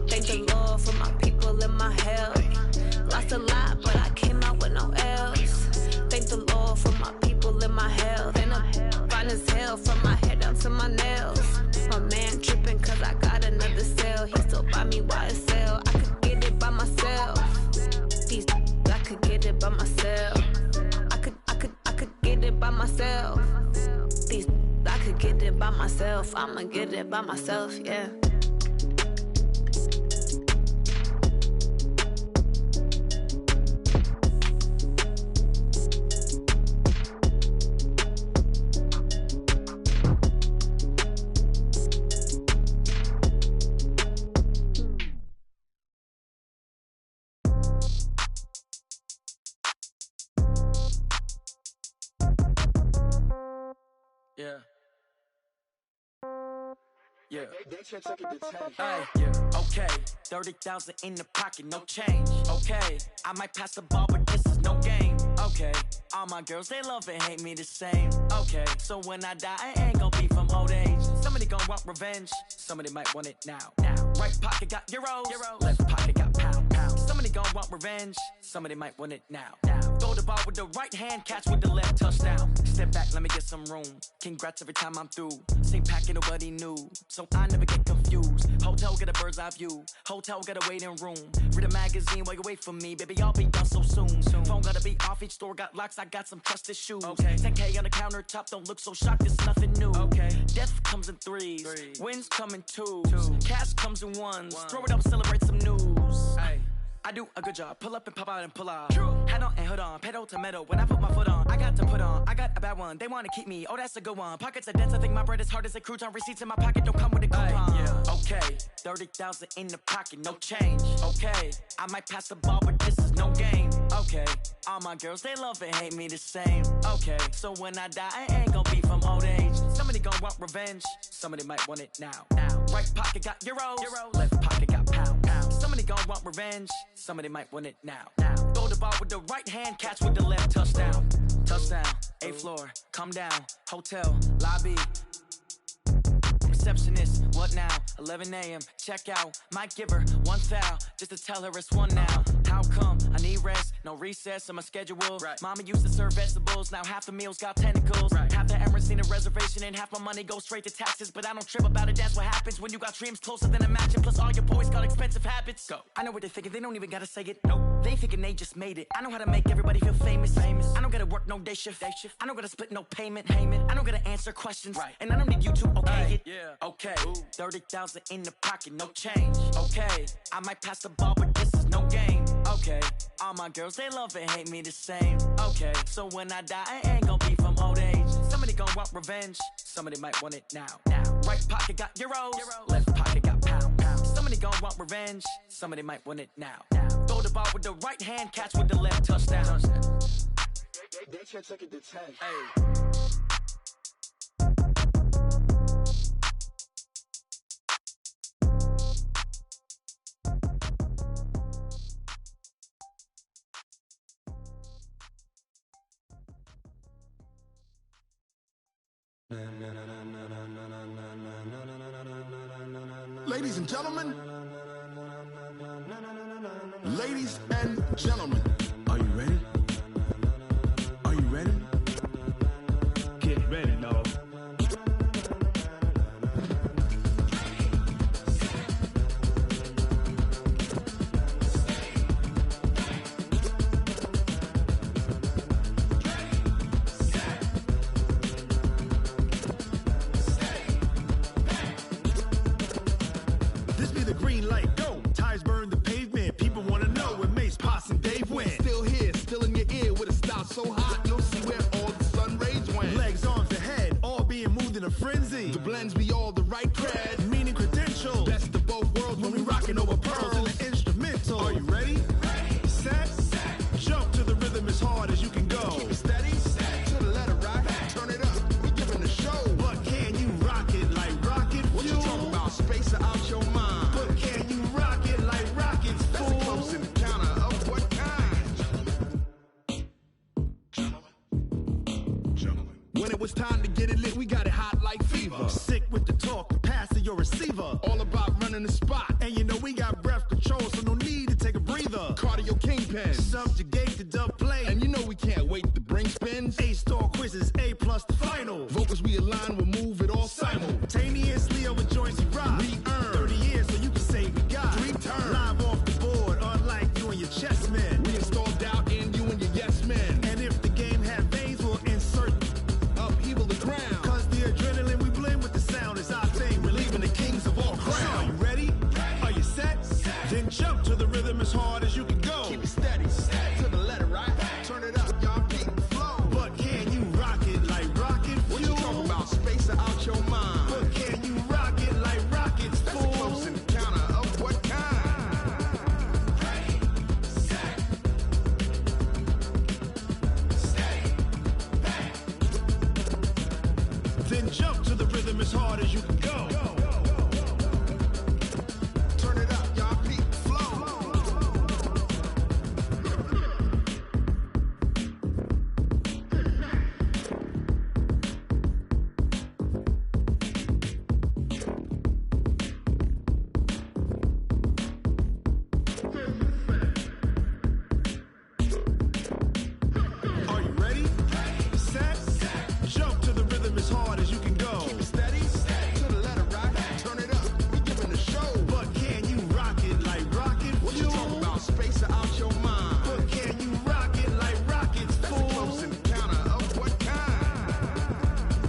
Thank the Lord for my people in my health. Lost a lot, but I came out with no L's. Thank the Lord for my people in my health. And I'm fine as hell from my head down to my nails. My man tripping cause I got another sale. He still buy me YSL. I could get it by myself. These I could get it by myself. I could get it by myself. These I could get it by myself. I'ma get it by myself, yeah. Yeah. Yeah. Hey, yeah. Okay. 30,000 in the pocket, no change. Okay. I might pass the ball, but this is no game. Okay. All my girls, they love and hate me the same. Okay. So when I die, I ain't gonna be from old age. Somebody gonna want revenge. Somebody might want it now. Right pocket got euros. Left pocket got pounds. Somebody gonna want revenge. Somebody might want it now. Throw the ball with the right hand, catch with the left, touchdown. Step back, let me get some room. Congrats every time I'm through. Same packet, nobody knew. So I never get confused. Hotel get a bird's eye view. Hotel get a waiting room. Read a magazine while you wait for me. Baby, I'll be done so soon. Phone gotta be off, each store got locks. I got some trusted shoes. 10K on the countertop, don't look so shocked, it's nothing new. Death comes in threes. Wins come in twos. Cash comes in ones. Throw it up, celebrate some news. I do a good job, pull up and pop out and pull out. Hat on and hood on, pedal to metal. When I put my foot on, I got to put on. I got a bad one, they wanna keep me. Oh, that's a good one. Pockets are dense, I think my bread is hard as a crouton. Receipts in my pocket don't come with a coupon. Okay, 30,000 in the pocket, no change. Okay, I might pass the ball, but this is no game. Okay, all my girls, they love and hate me the same. Okay, so when I die, I ain't gonna be from old age. Somebody gonna want revenge, somebody might want it now. Right pocket got euros, left pocket got pounds. Somebody gonna want revenge, somebody might want it now. Throw the ball with the right hand, catch with the left, touchdown. Touchdown, 8th floor, come down, hotel, lobby. Receptionist, what now? 11 a.m., check out. Might give her one foul, just to tell her it's one now. How come? I need rest, no recess in my schedule. Mama used to serve vegetables, now half the meals got tentacles. Half the Emirates need a reservation and half my money goes straight to taxes. But I don't trip about it, that's what happens when you got dreams closer than a matching. Plus all your boys got expensive habits. Go. I know what they're thinking, they don't even gotta say it. Nope, they thinking they just made it. I know how to make everybody feel famous. I don't gotta work no day shift. I don't gotta split no payment. I don't gotta answer questions. And I don't need you to okay it. Okay, 30,000 in the pocket, no change. Okay, I might pass the ball, but this is no game. Okay, all my girls, they love and hate me the same. Okay, so when I die, I ain't gonna be from old age. Somebody gonna want revenge, somebody might want it now. Right pocket got euros, left pocket got pounds. Somebody gonna want revenge, somebody might want it now. Throw the ball with the right hand, catch with the left, touchdown. They can't take it to 10. Ladies and gentlemen, ladies and gentlemen, are you ready? Are you ready? Get ready, dog. it's time to get it lit, we got it hot like fever. Sick with the talk, the pass of your receiver. All about running the spot. And you know we got breath control, so no need to take a breather. Cardio kingpin, subjugate the dub play. And you know we can't wait to bring spins. A-star quizzes, A+ the final. Vocals we align, we'll move it all simultaneously over joints we rock. We earn 30 years so you can say we got 3 turns. Live off the board, unlike you and your chess men. We install doubt in you and your yes men. And if the game had veins, we'll insert upheaval the ground. Cause the adrenaline we blend with the sound is our thing. We're leaving the kings of all crowns. So are you ready? Are you set? Then jump to the rhythm as hard as you can go. Keep it steady, to the letter, right? Turn it up, y'all beat the flow. But can you rock it like rocket fuel? What you talking about? Space out your mind. But can you rock it like rockets, fool? That's a close encounter of what kind? Ready, set, steady, back. Then jump to the rhythm as hard as you can go. Turn it up, y'all beat the flow. Are you ready? Set, jump to the rhythm as hard as you can go. Keep it steady, to the letter, right? Turn it up, we giving the show. But can you rock it like rocket fuel? What you talking about? Space out your mind. But can you rock it like rockets, fool? That's a close encounter of what kind?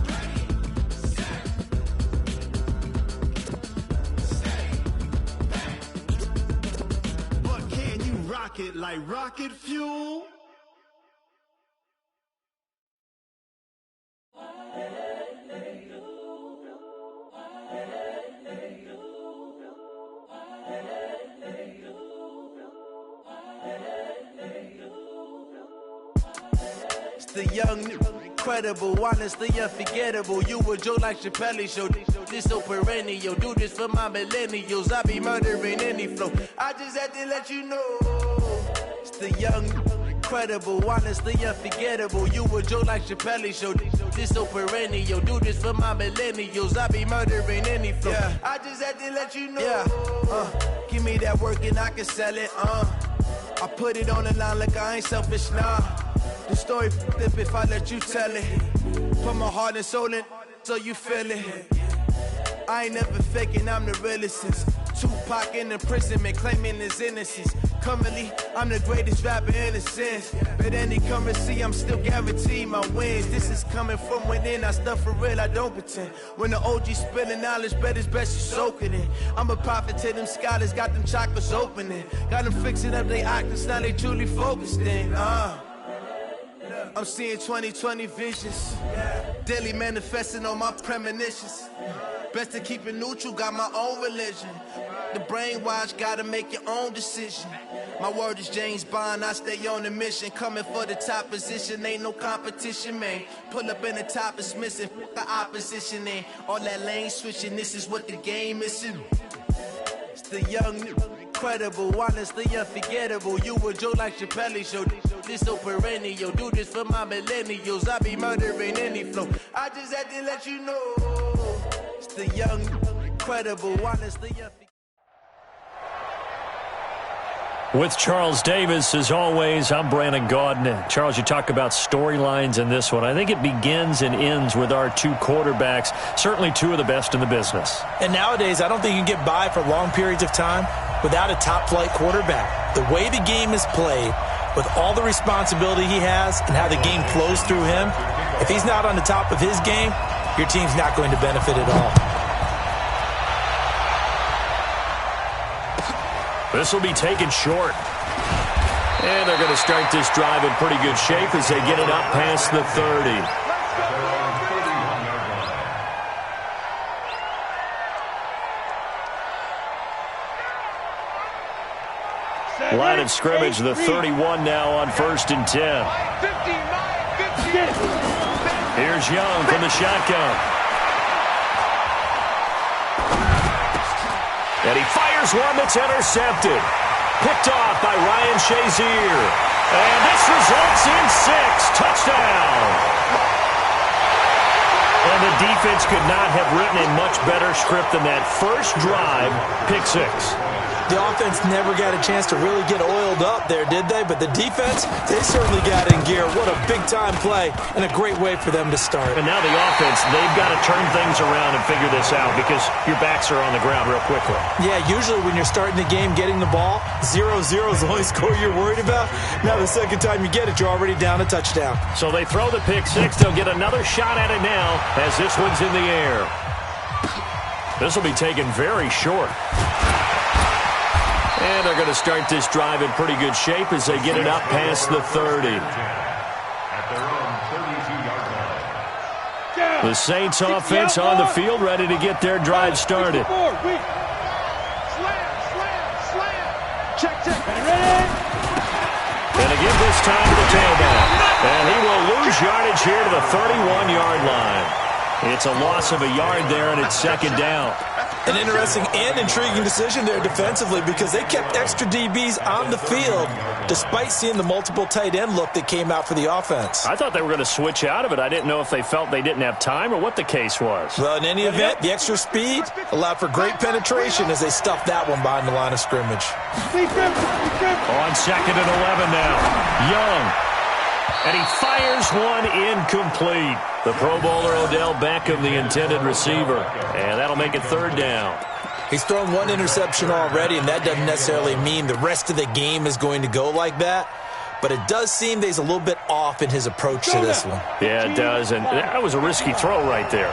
Ready, set, steady, back. But can you rock it like rocket fuel? It's the young, incredible, honestly unforgettable. You a Joe like Chappelle show. This so perennial. Do this for my millennials. I be murdering any flow. I just had to let you know. It's the young, incredible, honestly unforgettable. You a Joe like Chappelle show. This so perennial. Do this for my millennials. I be murdering any flow. Yeah. I just had to let you know. Yeah. Give me that work and I can sell it. I put it on the line like I ain't selfish, nah. The story flip if I let you tell it. Put my heart and soul in so you feel it. I ain't never faking, I'm the realest since Tupac in imprisonment, claiming his innocence. Currently, I'm the greatest rapper in a sense. But any currency, I'm still guaranteed my wins. This is coming from within, I stuff for real, I don't pretend. When the OG spilling knowledge, bet it's best you soak it in. I'm a prophet to them scholars, got them chakras opening. Got them fixing up they octaves, now they truly focused in. I'm seeing 2020 visions. Daily manifesting on my premonitions. Best to keep it neutral, got my own religion. The brainwash, gotta make your own decision. My word is James Bond, I stay on the mission. Coming for the top position, ain't no competition, man. Pull up in the top, it's missing, the opposition in. All that lane switching, this is what the game is in. It's the young, incredible, honestly unforgettable. You a Joe like Chappelle show. This so perennial. Do this for my millennials. I be murdering any flow. I just had to let you know. It's the young, incredible, honestly unforgettable. With Charles Davis, as always, I'm Brandon Gaudin. Charles, you talk about storylines in this one. I think it begins and ends with our two quarterbacks, certainly two of the best in the business. And nowadays, I don't think you can get by for long periods of time without a top-flight quarterback. The way the game is played, with all the responsibility he has and how the game flows through him, if he's not on the top of his game, your team's not going to benefit at all. This will be taken short. And they're going to start this drive in pretty good shape as they get it up past the 30. Line of scrimmage, the 31 now on 1st and 10. Here's Young from the shotgun. And he fires one that's intercepted. Picked off by Ryan Shazier. And this results in 6. Touchdown. offense could not have written a much better script than that first drive, pick six. The offense never got a chance to really get oiled up there, did they? But the defense, they certainly got in gear. What a big-time play and a great way for them to start. And now the offense, they've got to turn things around and figure this out because your backs are on the ground real quickly. Yeah, usually when you're starting the game, getting the ball, 0-0 is the only score you're worried about. Now the second time you get it, you're already down a touchdown. So they throw the pick six. They'll get another shot at it now as this one's in the air. This will be taken very short. And they're going to start this drive in pretty good shape as they get it up past the 30. At their own 32-yard line. The Saints offense on the field ready to get their drive started. Slam. Check. Ready? And again this time to the tailback. And he will lose yardage here to the 31-yard line. It's a loss of a yard there, and it's second down. An interesting and intriguing decision there defensively because they kept extra DBs on the field despite seeing the multiple tight end look that came out for the offense. I thought they were going to switch out of it. I didn't know if they felt they didn't have time or what the case was. Well, in any event, the extra speed allowed for great penetration as they stuffed that one behind the line of scrimmage. On second and 11 now. Young. And he fires one incomplete. The Pro Bowler Odell Beckham, the intended receiver. And that'll make it third down. He's thrown one interception already, and that doesn't necessarily mean the rest of the game is going to go like that. But it does seem that he's a little bit off in his approach to this one. Yeah, it does. And that was a risky throw right there.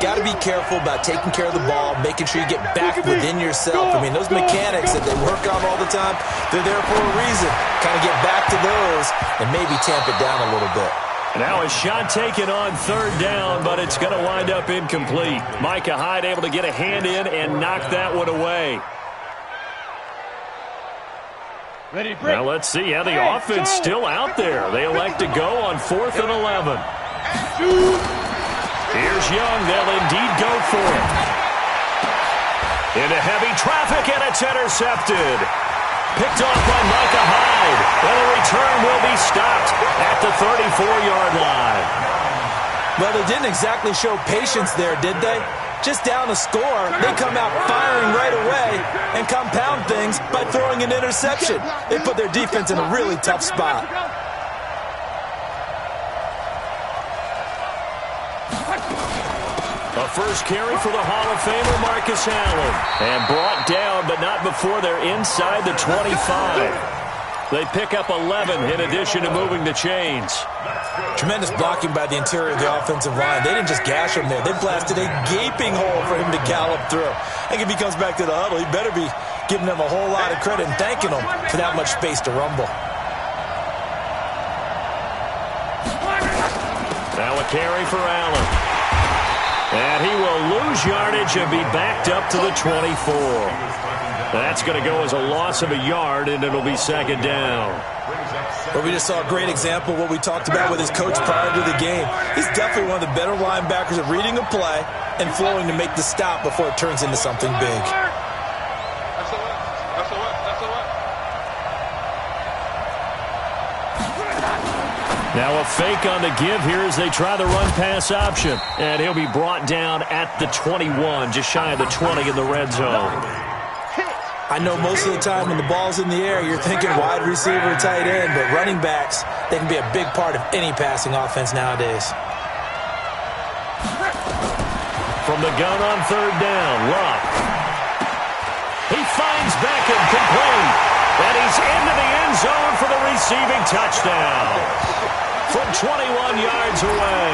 Got to be careful about taking care of the ball, making sure you get back within yourself. I mean, those mechanics that they work on all the time, they're there for a reason. Kind of get back to those and maybe tamp it down a little bit. Now a shot taken on third down, but it's going to wind up incomplete. Micah Hyde able to get a hand in and knock that one away. Now let's see how the offense still out there. They elect to go on 4th and 11. Here's Young. They'll indeed go for it. Into heavy traffic, and it's intercepted. Picked off by Micah Hyde. And the return will be stopped at the 34-yard line. Well, they didn't exactly show patience there, did they? Just down a score, they come out firing right away and compound things by throwing an interception. They put their defense in a really tough spot. A first carry for the Hall of Famer Marcus Allen. And brought down, but not before they're inside the 25. They pick up 11 in addition to moving the chains. Tremendous blocking by the interior of the offensive line. They didn't just gash him there. They blasted a gaping hole for him to gallop through. I think if he comes back to the huddle, he better be giving them a whole lot of credit and thanking them for that much space to rumble. Now a carry for Allen. And he will lose yardage and be backed up to the 24. That's going to go as a loss of a yard, and it'll be second down. Well, we just saw a great example of what we talked about with his coach prior to the game. He's definitely one of the better linebackers at reading a play and flowing to make the stop before it turns into something big. Now a fake on the give here as they try the run-pass option. And he'll be brought down at the 21, just shy of the 20 in the red zone. I know most of the time when the ball's in the air, you're thinking wide receiver, tight end, but running backs, they can be a big part of any passing offense nowadays. From the gun on third down, Luck. He finds Beckham complete, and he's into the end zone for the receiving touchdown. From 21 yards away,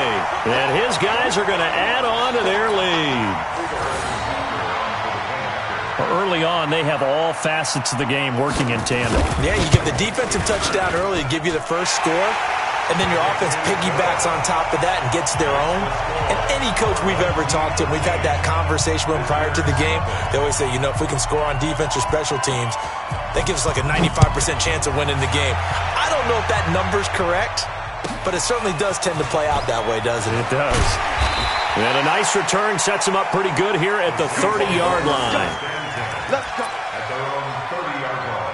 and his guys are going to add on to their lead. Early on, they have all facets of the game working in tandem. Yeah, you get the defensive touchdown early to give you the first score, and then your offense piggybacks on top of that and gets their own. And any coach we've ever talked to, and we've had that conversation with them prior to the game, they always say, you know, if we can score on defense or special teams, that gives us like a 95% chance of winning the game. I don't know if that number's correct, but it certainly does tend to play out that way, doesn't it? It does. And a nice return sets them up pretty good here at the 30-yard line. Let's go. At their own 30-yard line.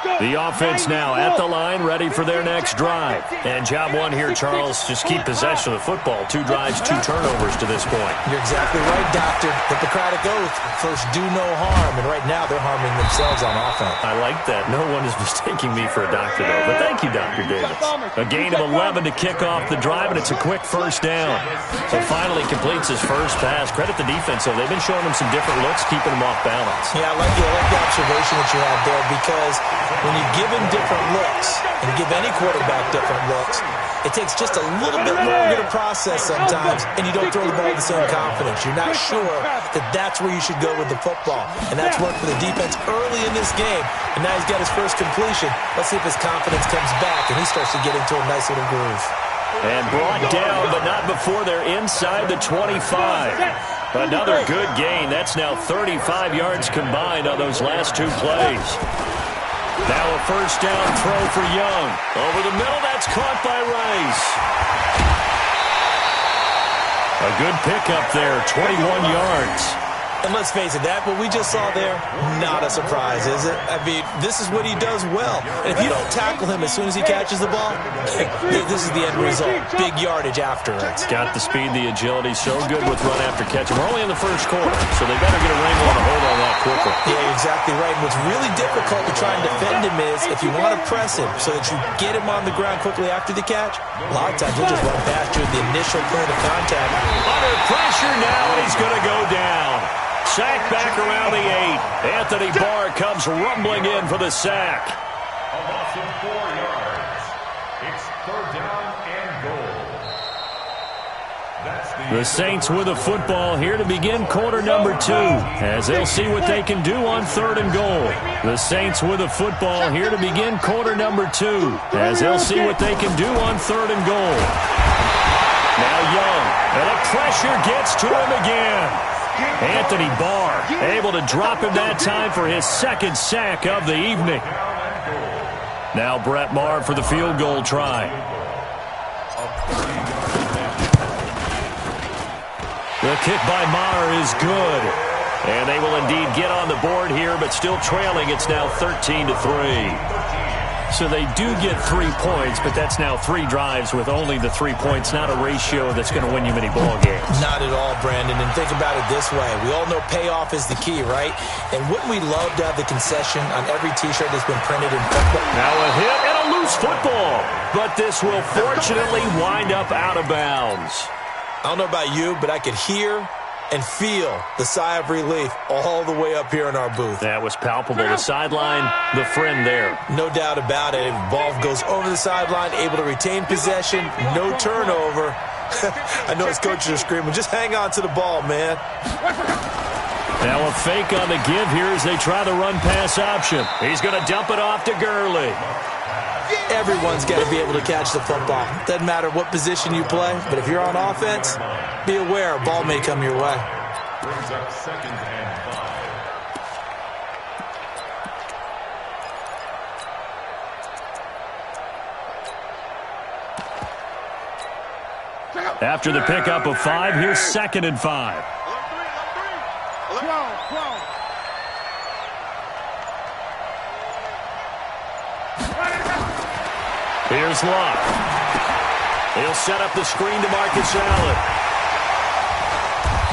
The offense now at the line, ready for their next drive. And job one here, Charles, just keep possession of the football. 2 drives, 2 turnovers to this point. You're exactly right, Doctor. Hippocratic oath. First, do no harm. And right now, they're harming themselves on offense. I like that. No one is mistaking me for a doctor, though. But thank you, Dr. Davis. A gain of 11 to kick off the drive, and it's a quick first down. So finally completes his first pass. Credit the defense, though. They've been showing him some different looks, keeping him off balance. Yeah, I like the observation that you had there, because when you give him different looks, and give any quarterback different looks, it takes just a little bit longer to process sometimes, and you don't throw the ball with the same confidence. You're not sure that that's where you should go with the football. And that's worked for the defense early in this game. And now he's got his first completion. Let's see if his confidence comes back and he starts to get into a nice little groove. And brought down, but not before they're inside the 25. Another good gain. That's now 35 yards combined on those last 2 plays. Now a first down throw for Young. Over the middle, that's caught by Rice. A good pickup there, 21 yards. And let's face it, that what we just saw there, not a surprise, is it? I mean, this is what he does well. And if you don't tackle him as soon as he catches the ball, this is the end result. Big yardage after it. It's got the speed, the agility, so good with run after catch. We're only in the first quarter, so they better get a wrangle on a hold on that quicker. Yeah, exactly right. And what's really difficult to try and defend him is if you want to press him so that you get him on the ground quickly after the catch, a lot of times he'll just run past you at the initial point of contact. Under pressure now, he's going to go down. Sack back around the 8. Anthony Barr comes rumbling in for the sack. A loss of 4 yards. It's 3rd down and goal. That's the Saints with a football here to begin quarter number 2, as they'll see what they can do on 3rd and goal. The Saints with a football here to begin quarter number 2, as they'll see what they can do on 3rd and goal. Now Young, and the pressure gets to him again. Anthony Barr able to drop him that time for his 2nd sack of the evening. Now Brett Maher for the field goal try. The kick by Maher is good. And they will indeed get on the board here, but still trailing. It's now 13-3. So they do get 3 points, but that's now 3 drives with only the 3 points, not a ratio that's going to win you many ball games. Not at all, Brandon. And think about it this way. We all know payoff is the key, right? And wouldn't we love to have the concession on every T-shirt that's been printed in football? Now a hit and a loose football. But this will fortunately wind up out of bounds. I don't know about you, but I could hear and feel the sigh of relief all the way up here in our booth. That was palpable. The sideline, the friend there. No doubt about it. Ball goes over the sideline, able to retain possession, no turnover. I know his coaches are screaming, just hang on to the ball, man. Now a fake on the give here as they try the run-pass option. He's going to dump it off to Gurley. Everyone's got to be able to catch the football. Doesn't matter what position you play, but if you're on offense, be aware a ball may come your way. Brings up 2nd and 5. After the pickup of 5, here's 2nd and 5. Here's Luck. He'll set up the screen to Marcus Allen.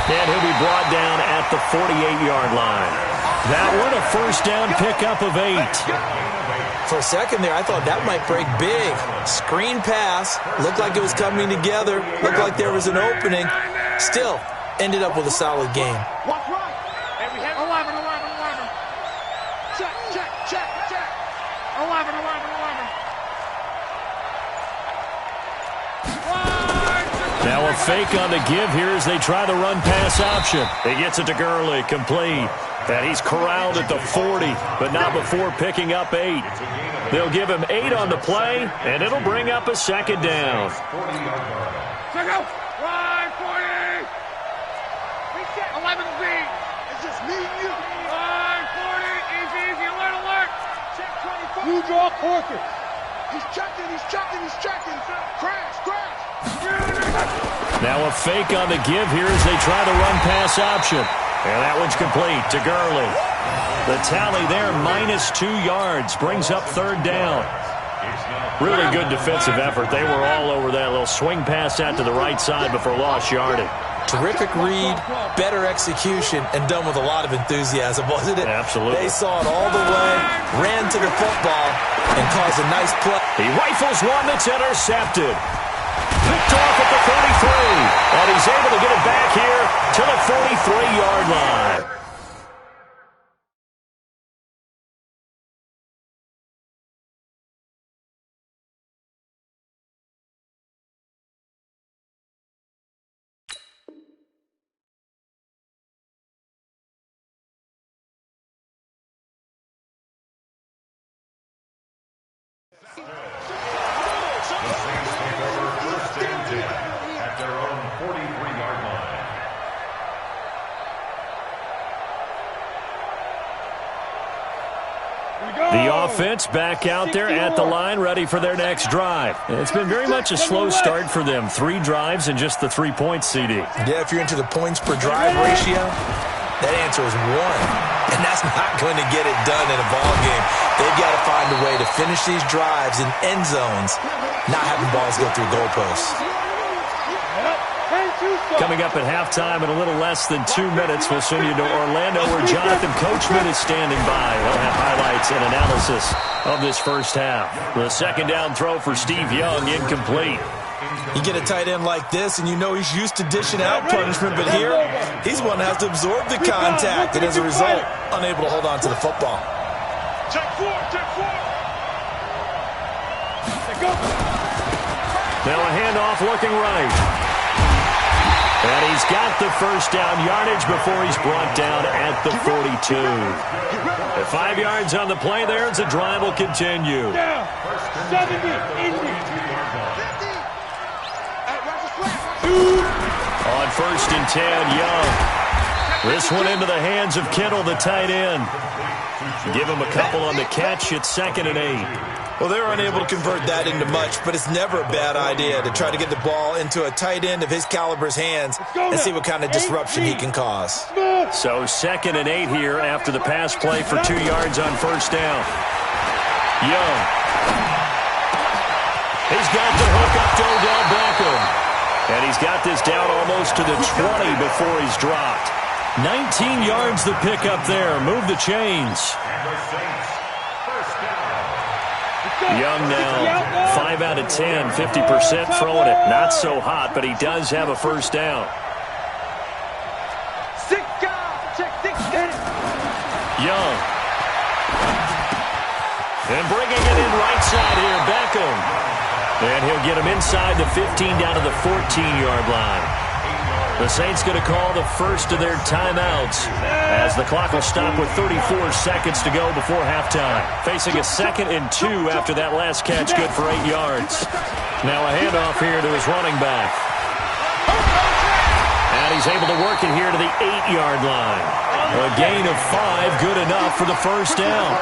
And he'll be brought down at the 48-yard line. That one, a first down pickup of 8. For a second there, I thought that might break big. Screen pass. Looked like it was coming together. Looked like there was an opening. Still, ended up with a solid game. Watch right. And we have 11. Check. 11. Now a fake on the give here as they try the run-pass option. He gets it to Gurley, complete. And he's corralled at the 40, but not before picking up 8. They'll give him 8 on the play, and it'll bring up a 2nd down. Check out. Line 40. Reset. 11B. It's just me and you. Line 40. Easy. Alert. Check 24. You draw Corker. He's checking. Crash. Now a fake on the give here as they try the run-pass option. And that one's complete to Gurley. The tally there, -2 yards, brings up third down. Really good defensive effort. They were all over that little swing pass out to the right side before lost yardage. Terrific read, better execution, and done with a lot of enthusiasm, wasn't it? Absolutely. They saw it all the way, ran to the football, and caused a nice play. He rifles one that's intercepted. Picked off at the 33, and he's able to get it back here to the 43-yard line. The offense back out there at the line, ready for their next drive. It's been very much a slow start for them. 3 drives and just the 3 points, CD. Yeah, if you're into the points per drive ratio, that answer is 1. And that's not going to get it done in a ball game. They've got to find a way to finish these drives in end zones, not having balls go through goalposts. Coming up at halftime in a little less than 2 minutes, we'll send you to Orlando where Jonathan Coachman is standing by. He'll have highlights and analysis of this first half. The second down throw for Steve Young, incomplete. You get a tight end like this, and you know he's used to dishing out punishment, but here, he's one that has to absorb the contact, and as a result, unable to hold on to the football. Check 4, check 4. Go. Now a handoff looking right. And he's got the first down yardage before he's brought down at the 42. The 5 yards on the play there as the drive will continue. Now, 70, Indy. On 1st and 10, Young. This one into the hands of Kittle, the tight end. Give him a couple on the catch. It's 2nd and 8. Well, they were unable to convert that into much, but it's never a bad idea to try to get the ball into a tight end of his caliber's hands and see what kind of disruption he can cause. So 2nd and 8 here after the pass play for 2 yards on 1st down. Young. He's got the hook up to Odell Beckham. And he's got this down almost to the 20 before he's dropped. 19 yards the pickup there. Move the chains. Young now, 5 out of 10, 50% throwing it. Not so hot, but he does have a first down. Young. And bringing it in right side here, Beckham. And he'll get him inside the 15 down to the 14-yard line. The Saints going to call the first of their timeouts as the clock will stop with 34 seconds to go before halftime. Facing a 2nd and 2 after that last catch, good for 8 yards. Now a handoff here to his running back. And he's able to work it here to the 8-yard line. A gain of 5, good enough for the first down.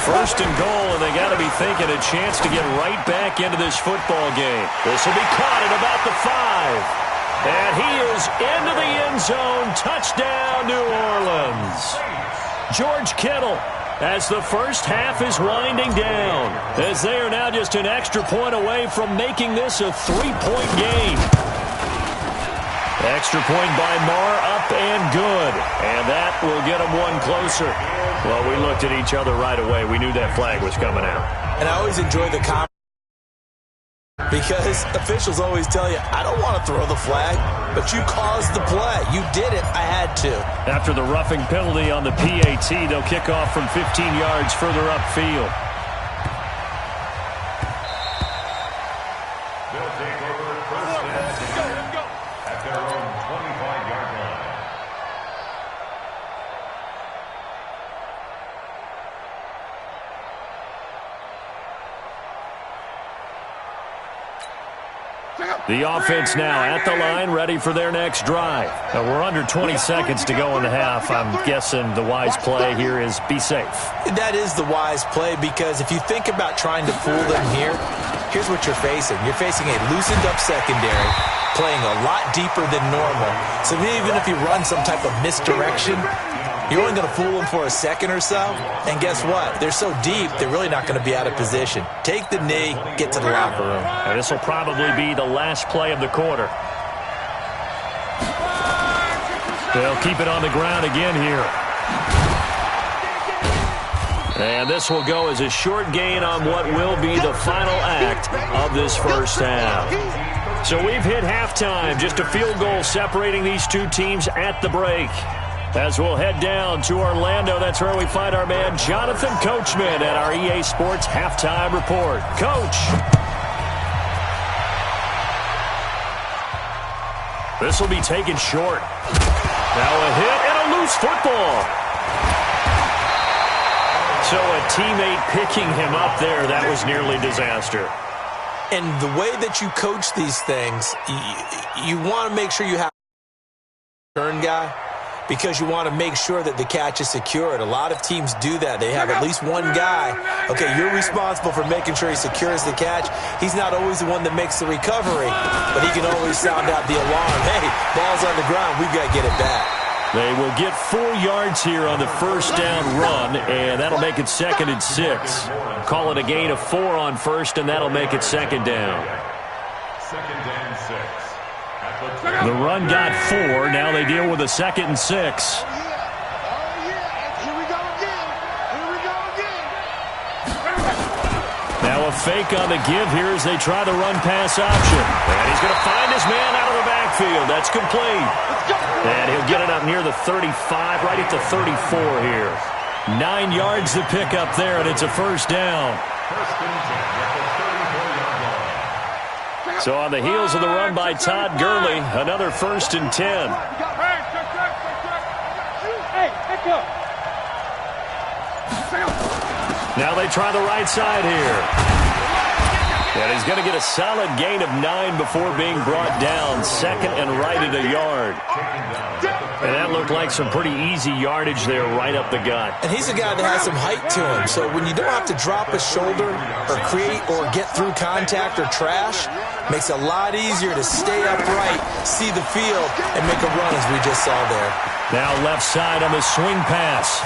1st and goal, and they got to be thinking a chance to get right back into this football game. This will be caught at about the 5. And he is into the end zone. Touchdown, New Orleans. George Kittle, as the first half is winding down, as they are now just an extra point away from making this a 3-point game. Extra point by Marr, up and good. And that will get them one closer. Well, we looked at each other right away. We knew that flag was coming out. And I always enjoy the comment, because officials always tell you, I don't want to throw the flag, but you caused the play. You did it. I had to. After the roughing penalty on the PAT, they'll kick off from 15 yards further upfield. They'll take over first and 10 at their own 25-yard line. The offense now at the line, ready for their next drive. Now we're under 20 seconds to go in the half. I'm guessing the wise play here is be safe. That is the wise play, because if you think about trying to fool them here, here's what you're facing. You're facing a loosened up secondary, playing a lot deeper than normal. So even if you run some type of misdirection, You're only going to fool them for a second or so, and guess what? They're so deep, they're really not going to be out of position. Take the knee, get to the locker room. And this will probably be the last play of the quarter. They'll keep it on the ground again here. And this will go as a short gain on what will be the final act of this first half. So we've hit halftime, just a field goal separating these two teams at the break. As we'll head down to Orlando, that's where we find our man Jonathan Coachman at our EA Sports Halftime Report. Coach. This will be taken short. Now a hit and a loose football. So a teammate picking him up there, that was nearly disaster. And the way that you coach these things, you want to make sure you have a turn guy because you want to make sure that the catch is secured. A lot of teams do that. They have at least one guy. Okay, you're responsible for making sure he secures the catch. He's not always the one that makes the recovery, but he can always sound out the alarm. Hey, ball's on the ground. We've got to get it back. They will get 4 yards here on the first down run, and that'll make it 2nd and 6. Call it a gain of 4 on first, and that'll make it 2nd down. 2nd and 6. The run got 4. Now they deal with a 2nd and 6. Here we go again. Here we go again. Now a fake on the give here as they try the run-pass option. And he's going to find his man out of the backfield. That's complete. And he'll get it up near the 35, right at the 34 here. 9 yards to pick up there, and it's a first down. So on the heels of the run by Todd Gurley, another 1st and 10. Now they try the right side here. And he's going to get a solid gain of 9 before being brought down. 2nd and right at a yard. And that looked like some pretty easy yardage there right up the gut. And he's a guy that has some height to him. So when you don't have to drop a shoulder or create or get through contact or trash, makes it a lot easier to stay upright, see the field, and make a run as we just saw there. Now left side on the swing pass.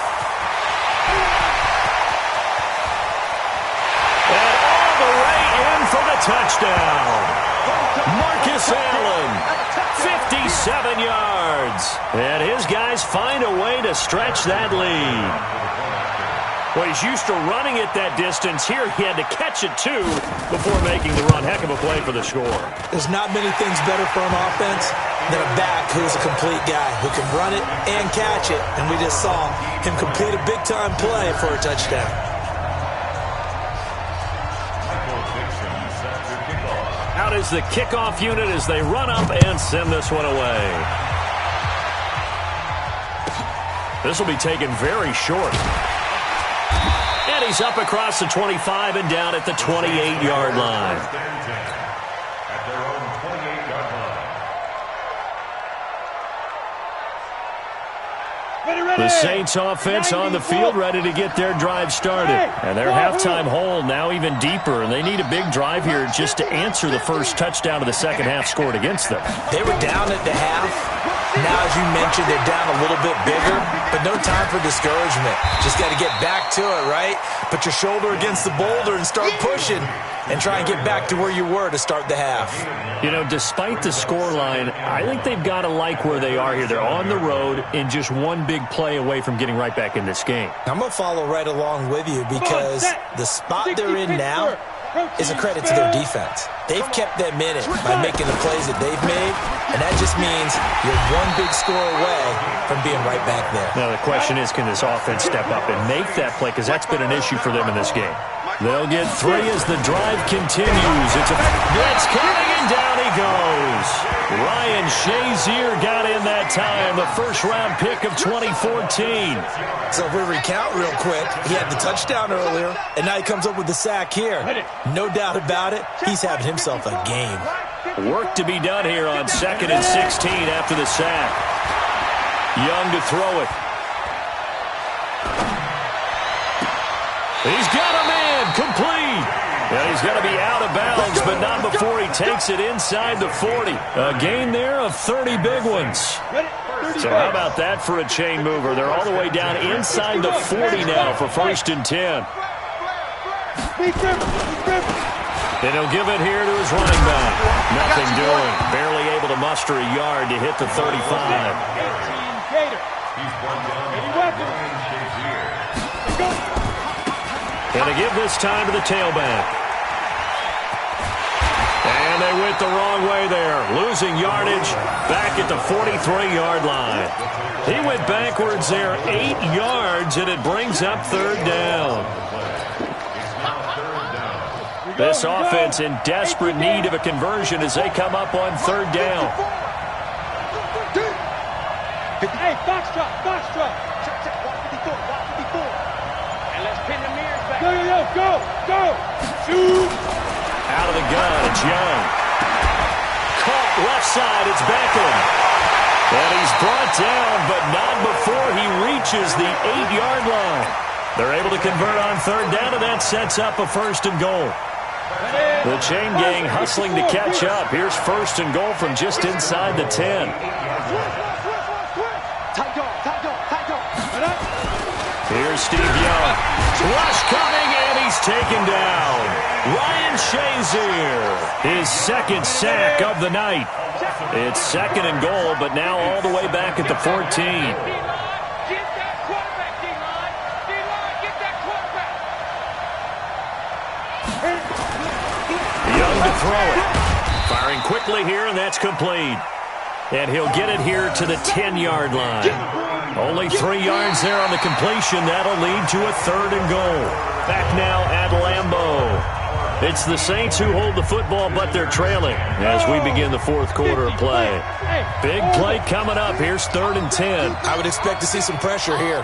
For the touchdown. Marcus Allen, 57 yards. And his guys find a way to stretch that lead. Well, he's used to running it that distance. Here he had to catch it, too, before making the run. Heck of a play for the score. There's not many things better for an offense than a back who's a complete guy who can run it and catch it. And we just saw him complete a big-time play for a touchdown. Out is the kickoff unit as they run up and send this one away. This will be taken very short. And he's up across the 25 and down at the 28-yard line. At their own 28-yard line. The Saints offense on the field ready to get their drive started. And their halftime hole now even deeper. And they need a big drive here just to answer the first touchdown of the second half scored against them. They were down at the half. Now, as you mentioned, they're down a little bit bigger, but no time for discouragement. Just got to get back to it, right? Put your shoulder against the boulder and start pushing and try and get back to where you were to start the half. You know, despite the scoreline, I think they've got to like where they are here. They're on the road and just one big play away from getting right back in this game. I'm going to follow right along with you because the spot they're in now is a credit to their defense. They've kept them in it by making the plays that they've made, and that just means you're one big score away from being right back there. Now the question is, can this offense step up and make that play? Because that's been an issue for them in this game. They'll get 3 as the drive continues. It's a blitz coming, and down he goes. Ryan Shazier got in that time, the first-round pick of 2014. So if we recount real quick, he had the touchdown earlier, and now he comes up with the sack here. No doubt about it, he's having himself a game. Work to be done here on 2nd and 16 after the sack. Young to throw it. He's got a man, complete. Yeah, he's going to be out of bounds, but not before he takes it inside the 40. A gain there of 30 big ones. So how about that for a chain mover? They're all the way down inside the 40 now for 1st and 10. And he'll give it here to his running back. Nothing doing. Barely able to muster a yard to hit the 35. And to give this time to the tailback. And they went the wrong way there. Losing yardage back at the 43-yard line. He went backwards there 8 yards, and it brings up 3rd down. This offense in desperate need of a conversion as they come up on 3rd down. Hey, foxtrot. Check, walk 54. And let's pin the mirrors back. Go. Shoot. Out of the gun, it's Young. Caught left side, it's Beckham. And he's brought down, but not before he reaches the 8-yard line. They're able to convert on 3rd down, and that sets up a 1st and goal. The chain gang hustling to catch up. Here's 1st and goal from just inside the 10. Here's Steve Young. Rush coming, and he's taken down. Ryan Shazier, his 2nd sack of the night. It's 2nd and goal, but now all the way back at the 14. Throw it. Firing quickly here, and that's complete. And he'll get it here to the 10-yard line. Only 3 yards there on the completion. That'll lead to a 3rd and goal. Back now at Lambeau. It's the Saints who hold the football, but they're trailing as we begin the 4th quarter of play. Big play coming up. Here's 3rd and 10. I would expect to see some pressure here.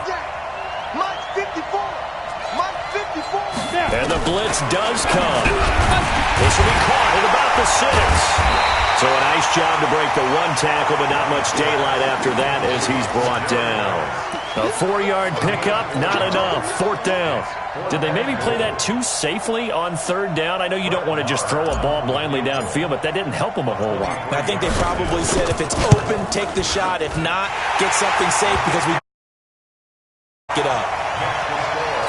And the blitz does come. This will be caught at about the 6. So a nice job to break the 1 tackle, but not much daylight after that as he's brought down. A 4-yard pickup, not enough. 4th down. Did they maybe play that too safely on 3rd down? I know you don't want to just throw a ball blindly downfield, but that didn't help them a whole lot. I think they probably said if it's open, take the shot. If not, get something safe because we get up.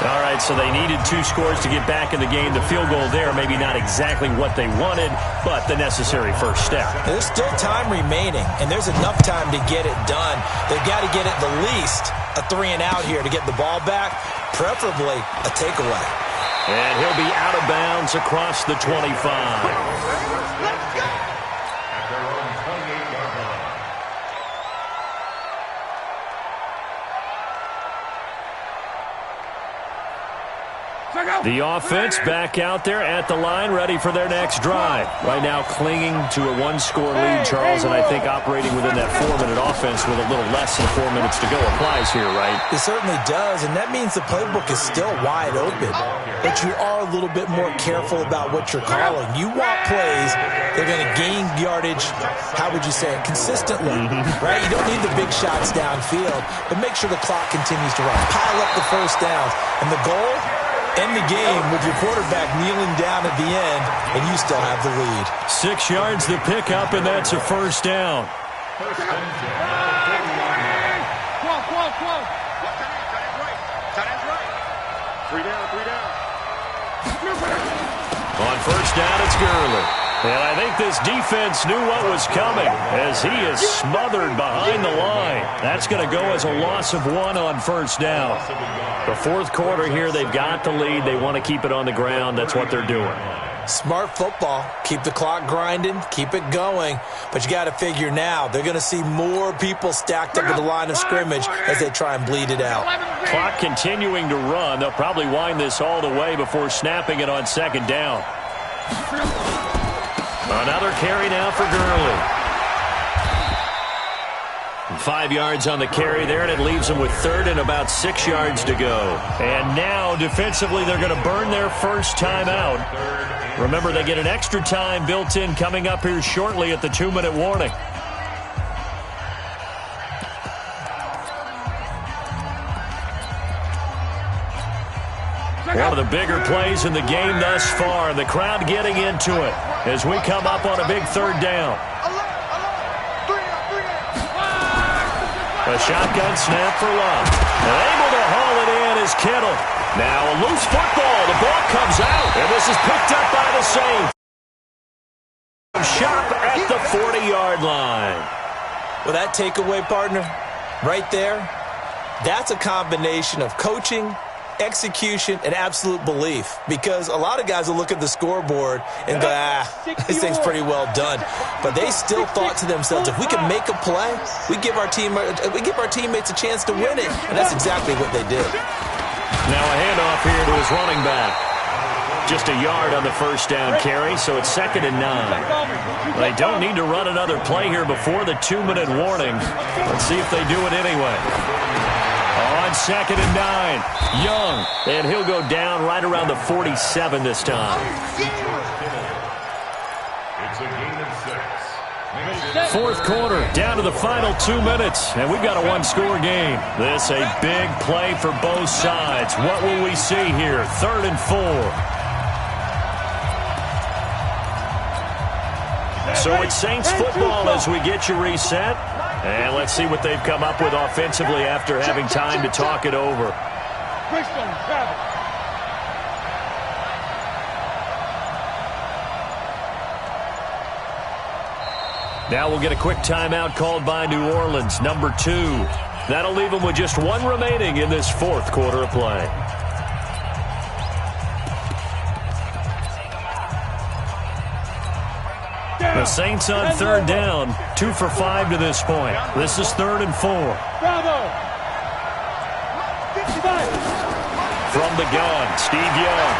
All right, so they needed 2 scores to get back in the game. The field goal there, maybe not exactly what they wanted, but the necessary first step. There's still time remaining, and there's enough time to get it done. They've got to get at the least a 3 and out here to get the ball back, preferably a takeaway. And he'll be out of bounds across the 25. The offense back out there at the line, ready for their next drive. Right now clinging to a 1-score lead, Charles, and I think operating within that 4-minute offense with a little less than 4 minutes to go applies here, right? It certainly does, and that means the playbook is still wide open. But you are a little bit more careful about what you're calling. You want plays that are going to gain yardage, how would you say it, consistently, right? You don't need the big shots downfield, but make sure the clock continues to run. Pile up the first downs, and the goal? End the game with your quarterback kneeling down at the end, and you still have the lead. 6 yards to pick up, and that's a 1st down. Come on. 3 down. On 1st down, it's Gurley. And I think this defense knew what was coming as he is smothered behind the line. That's going to go as a loss of 1 on 1st down. The 4th quarter here, they've got the lead. They want to keep it on the ground. That's what they're doing. Smart football. Keep the clock grinding. Keep it going. But you got to figure now, they're going to see more people stacked up at the line of scrimmage as they try and bleed it out. Clock continuing to run. They'll probably wind this all the way before snapping it on 2nd down. Another carry now for Gurley. 5 yards on the carry there, and it leaves them with 3rd and about 6 yards to go. And now, defensively, they're going to burn their first time out. Remember, they get an extra time built in coming up here shortly at the 2-minute warning. One of the bigger plays in the game thus far, and the crowd getting into it as we come up on a big third down. A shotgun snap for Love. And able to haul it in is Kittle. Now a loose football. The ball comes out, and this is picked up by the Saints. Shop at the 40-yard line. Well, that takeaway, partner, right there, that's a combination of coaching, execution, and absolute belief. Because a lot of guys will look at the scoreboard and go, this thing's pretty well done. But they still thought to themselves, if we can make a play, we give our teammates a chance to win it. And that's exactly what they did. Now a handoff here to his running back. Just a yard on the first down carry, so it's 2nd and 9. They don't need to run another play here before the 2-minute warning. Let's see if they do it anyway. On 2nd and 9, Young, and he'll go down right around the 47 this time. It's a gain of 6. Fourth quarter, down to the final 2 minutes, and we've got a one-score game. This a big play for both sides. What will we see here? 3rd and 4. So it's Saints football as we get you reset. And let's see what they've come up with offensively after having time to talk it over. Now we'll get a quick timeout called by New Orleans, number 2. That'll leave them with just 1 remaining in this fourth quarter of play. The Saints on 3rd down, 2 for 5 to this point. This is 3rd and 4. From the gun, Steve Young.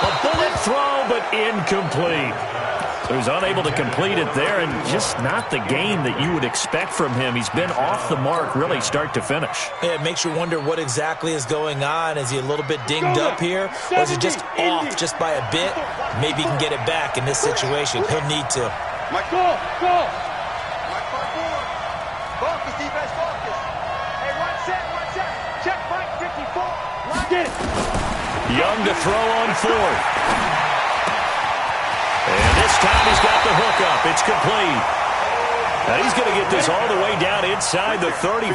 A bullet throw, but incomplete. So he's unable to complete it there, and just not the game that you would expect from him. He's been off the mark really start to finish. Yeah, it makes you wonder what exactly is going on. Is he a little bit dinged up here, or is he just off just by a bit? Maybe he can get it back in this situation. He'll need to. Go! Focus, defense, focus. Hey, one set. Check, Mike, 54. Lock it. Young to throw on 4th. And this time he's got the hook up. It's complete. Now he's going to get this all the way down inside the 35.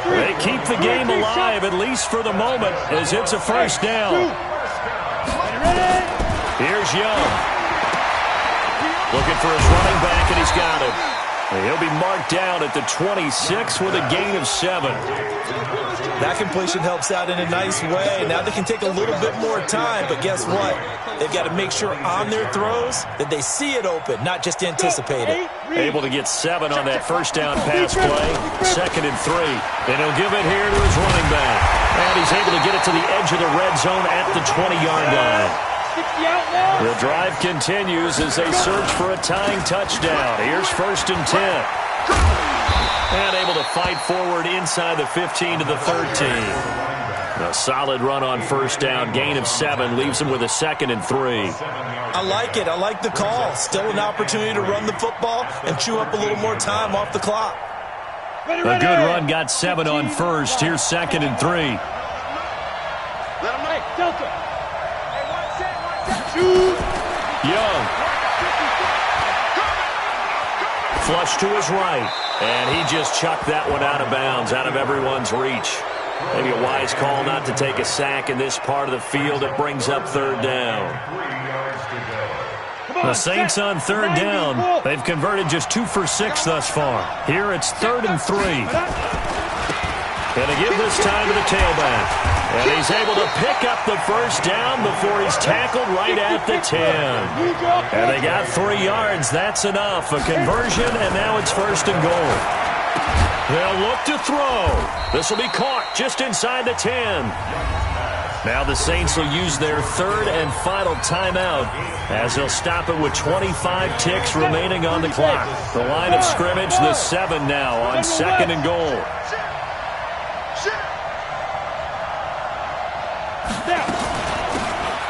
They keep the game alive, at least for the moment, as it's a first down. Here's Young. Looking for his running back, and he's got him. He'll be marked down at the 26 with a gain of 7. That completion helps out in a nice way. Now they can take a little bit more time, but guess what? They've got to make sure on their throws that they see it open, not just anticipate it. Able to get 7 on that first down pass play. 2nd and 3. And he'll give it here to his running back. And he's able to get it to the edge of the red zone at the 20-yard line. The drive continues as they search for a tying touchdown. Here's 1st and 10. And able to fight forward inside the 15 to the 13. A solid run on first down. Gain of 7 leaves him with a 2nd and 3. I like it. I like the call. Still an opportunity to run the football and chew up a little more time off the clock. A good run got 7 on first. Here's 2nd and 3. Young. Flush to his right. And he just chucked that one out of bounds, out of everyone's reach. Maybe a wise call not to take a sack in this part of the field. It brings up 3rd down. The Saints on 3rd down. They've converted just 2 for 6 thus far. Here it's 3rd and 3. And they give this time to the tailback. And he's able to pick up the first down before he's tackled right at the 10. And they got 3 yards. That's enough. A conversion, and now it's 1st and goal. They'll look to throw. This will be caught just inside the 10. Now the Saints will use their 3rd and final timeout as they'll stop it with 25 ticks remaining on the clock. The line of scrimmage, the 7 now on 2nd and goal.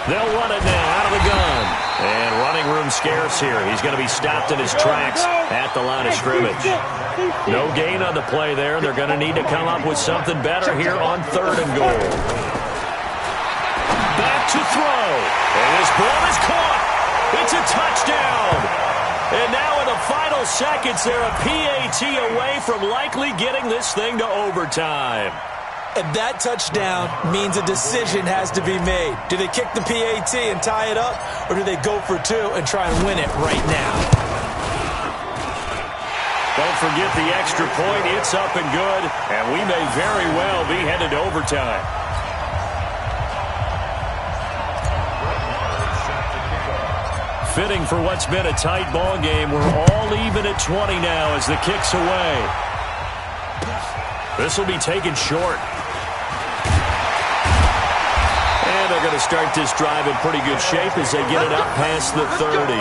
They'll run it now out of the gun. And running room scarce here. He's going to be stopped in his tracks at the line of scrimmage. No gain on the play there. They're going to need to come up with something better here on 3rd and goal. Back to throw. And this ball is caught. It's a touchdown. And now in the final seconds, they're a PAT away from likely getting this thing to overtime. And that touchdown means a decision has to be made. Do they kick the PAT and tie it up, or do they go for 2 and try and win it right now? Don't forget the extra point. It's up and good, and we may very well be headed to overtime. Fitting for what's been a tight ball game. We're all even at 20 now as the kick's away. This will be taken short. And they're going to start this drive in pretty good shape as they get it up past the 30.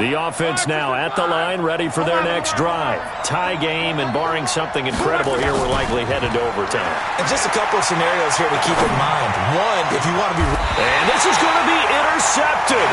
The offense now at the line, ready for their next drive. Tie game, and barring something incredible here, we're likely headed to overtime. And just a couple of scenarios here to keep in mind. One, if you want to be... And this is going to be intercepted.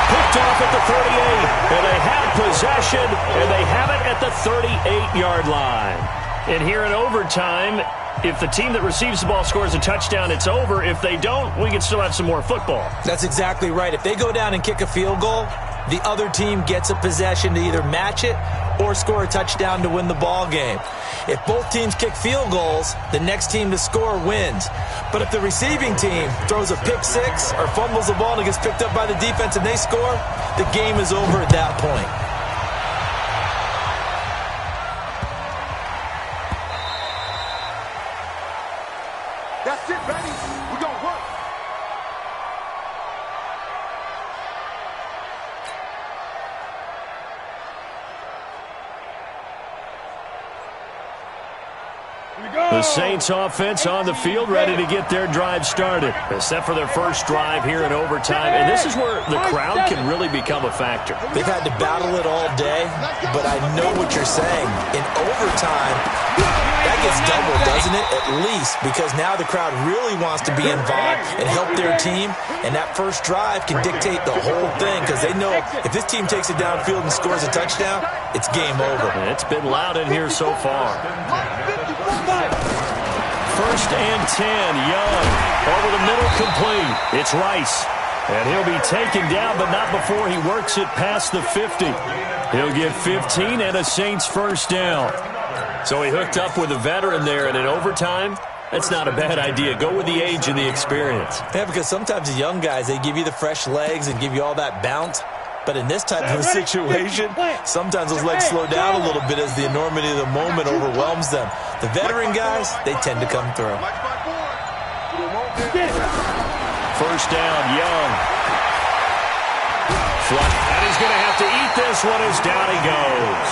Picked off at the 38, and they have possession, and they have it at the 38-yard line. And here in overtime, if the team that receives the ball scores a touchdown, it's over. If they don't, we can still have some more football. That's exactly right. If they go down and kick a field goal, the other team gets a possession to either match it or score a touchdown to win the ball game. If both teams kick field goals, the next team to score wins. But if the receiving team throws a pick six or fumbles the ball and it gets picked up by the defense and they score, the game is over at that point. That's it, baby. We're going to work. The Saints offense on the field, ready to get their drive started. Set for their first drive here in overtime. And this is where the crowd can really become a factor. They've had to battle it all day, but I know what you're saying. In overtime, that gets doubled, doesn't it? At least, because now the crowd really wants to be involved and help their team. And that first drive can dictate the whole thing because they know if this team takes it downfield and scores a touchdown, it's game over. And it's been loud in here so far. First and 10, Young. Over the middle, complete. It's Rice. And he'll be taken down, but not before he works it past the 50. He'll get 15 and a Saints first down. So he hooked up with a veteran there, and in overtime, that's not a bad idea. Go with the age and the experience. Yeah, because sometimes the young guys, they give you the fresh legs and give you all that bounce. But in this type of a situation, sometimes those legs slow down a little bit as the enormity of the moment overwhelms them. The veteran guys, they tend to come through. First down, Young. And he's going to have to eat this one as down he goes.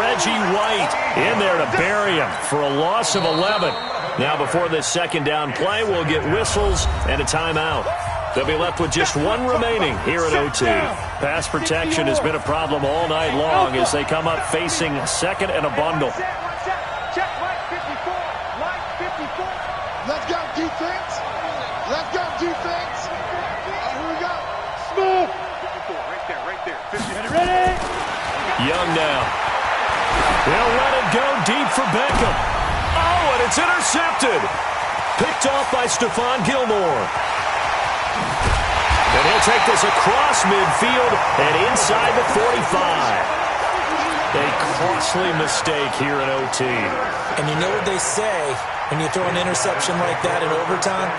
Reggie White in there to bury him for a loss of 11. Now before this second down play, we'll get whistles and a timeout. They'll be left with just one remaining here at OT. Pass protection has been a problem all night long as they come up facing second and a bundle. Check, Mike 54. Mike 54. Let's go, defense. Let's go, defense. Here we go. Smooth. 54, right there. 50. Ready? Young now. They'll let it go deep for Beckham. Oh, and it's intercepted. Picked off by Stephon Gilmore. And he'll take this across midfield and inside the 45. A costly mistake here in OT. And you know what they say, when you throw an interception like that in overtime,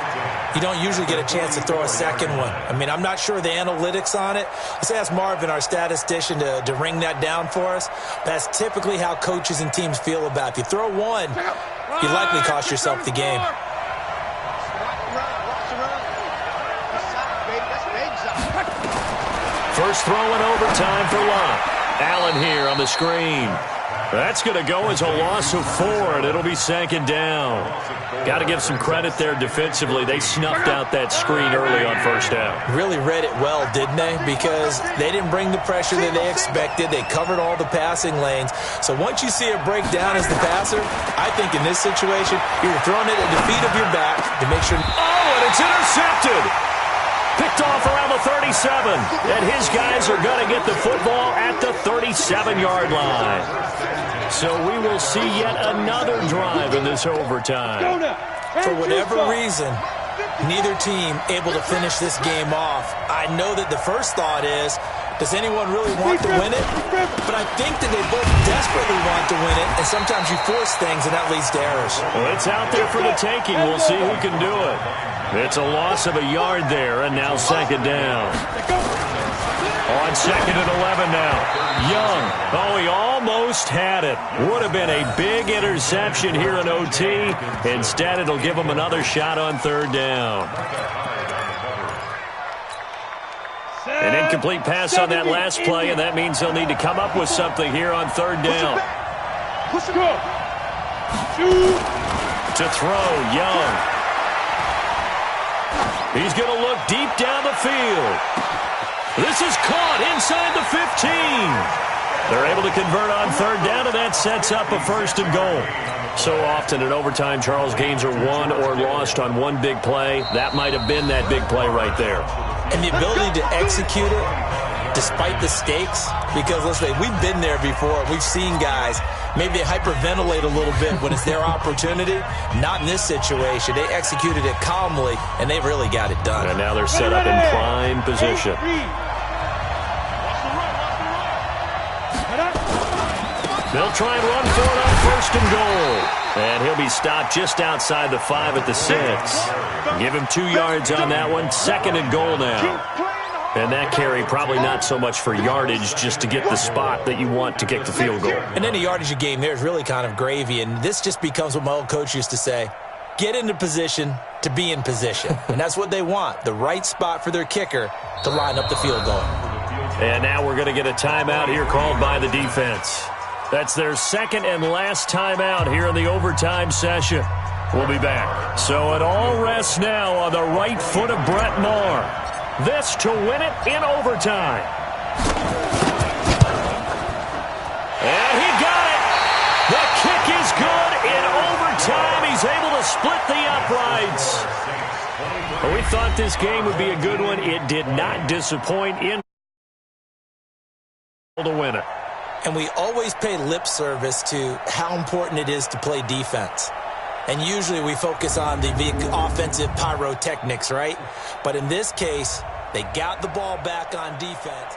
you don't usually get a chance to throw a second one. I mean, I'm not sure the analytics on it. Let's ask Marvin, our statistician, to ring that down for us. That's typically how coaches and teams feel about it. If you throw one, you likely cost yourself the game. First throw in overtime for Locke. Allen here on the screen. That's going to go as a loss of 4, and it'll be 2nd down. Got to give some credit there defensively. They snuffed out that screen early on 1st down. Really read it well, didn't they? Because they didn't bring the pressure that they expected. They covered all the passing lanes. So once you see it break down as the passer, I think in this situation, you're throwing it at the feet of your back to make sure. Oh, and it's intercepted. Picked off around the 37. And his guys are going to get the football at the 37-yard line. So we will see yet another drive in this overtime. For whatever reason, neither team able to finish this game off. I know that the first thought is, does anyone really want to win it? But I think that they both desperately want to win it, and sometimes you force things, and that leads to errors. Well, it's out there for the taking. We'll see who can do it. It's a loss of a yard there, and now 2nd down. On 2nd and 11 now. Young. Oh, he almost had it. Would have been a big interception here in OT. Instead, it'll give him another shot on 3rd down. An incomplete pass on that last play, and that means they'll need to come up with something here on 3rd down. To throw, Young. He's going to look deep down the field. This is caught inside the 15. They're able to convert on 3rd down, and that sets up a 1st and goal. So often in overtime, Charles, games are won or lost on one big play. That might have been that big play right there. And the ability to execute it despite the stakes, because let's say we've been there before. We've seen guys maybe they hyperventilate a little bit when it's their opportunity. Not in this situation. They executed it calmly, and they really got it done. And now they're set up in prime position. They'll try and run for it on 1st and goal. And he'll be stopped just outside the 5 at the 6. Give him 2 yards on that one. 2nd and goal now. And that carry probably not so much for yardage, just to get the spot that you want to kick the field goal. And any yardage you gain there is really kind of gravy. And this just becomes what my old coach used to say. Get into position to be in position. And that's what they want, the right spot for their kicker to line up the field goal. And now we're going to get a timeout here called by the defense. That's their 2nd and last timeout here in the overtime session. We'll be back. So it all rests now on the right foot of Brett Maher. This to win it in overtime. And he got it. The kick is good in overtime. He's able to split the uprights. Well, we thought this game would be a good one. It did not disappoint in to win it. And we always pay lip service to how important it is to play defense. And usually we focus on the offensive pyrotechnics, right? But in this case, they got the ball back on defense.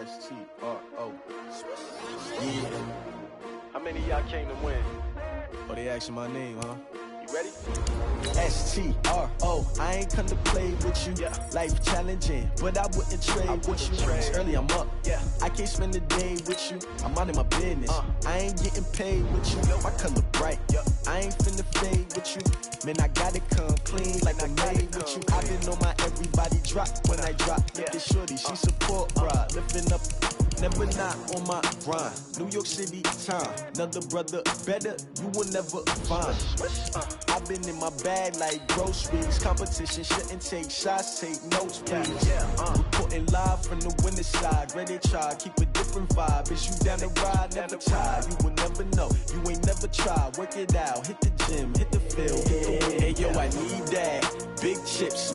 S-T-R-O. Yeah. How many of y'all came to win? Oh, they asking my name, huh? You ready? S-T-R-O. I ain't come to play with you. Yeah. Life challenging, but I wouldn't trade with you. It's early, I'm up. Yeah. I can't spend the day with you. I'm minding my business. I ain't getting paid with you. My color bright. I ain't finna fade with you. Man, I gotta come clean like I made with you. I been on my everybody drop when I drop. Look at shorty, she support ride. Lifting up, never not on my grind. New York City time, another brother better, you will never find. I've been in my bag like groceries. Competition shouldn't take shots, take notes, please. Reporting live from the winter side. Ready to try, keep a different vibe. Is you down the ride, never tired. You will never know, you ain't never tried. Work it out, hit the gym, hit the field. Hey yo, I need that. Big chips.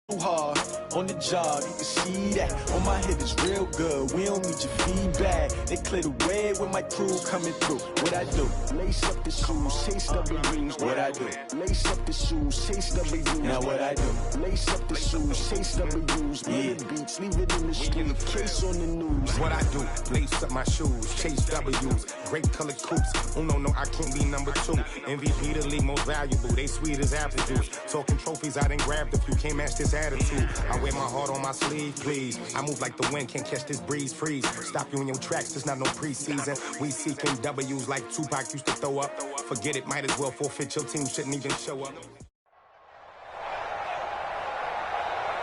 Too hard. on the job, you can see that. On my head is real good, we don't need your feedback. They clear the way with my crew coming through. What I do? Lace up the shoes, chase W's. What I do? Lace up the shoes, chase W's. Now what I do? Lace up the shoes, chase W's. Yeah, beats, leave it in the street, case on the news. What I do? Lace up my shoes, chase W's. Great colored coops. Oh no, I can't be number 2. MVP the league most valuable. They sweet as apple juice. Talking trophies, I done grabbed a few. Can't match this attitude. I wear my heart on my sleeve, please. I move like the wind, can't catch this breeze. Freeze. Stop you in your tracks. There's not no preseason. We seeking W's like Tupac used to throw up. Forget it, might as well forfeit. Your team shouldn't even show up.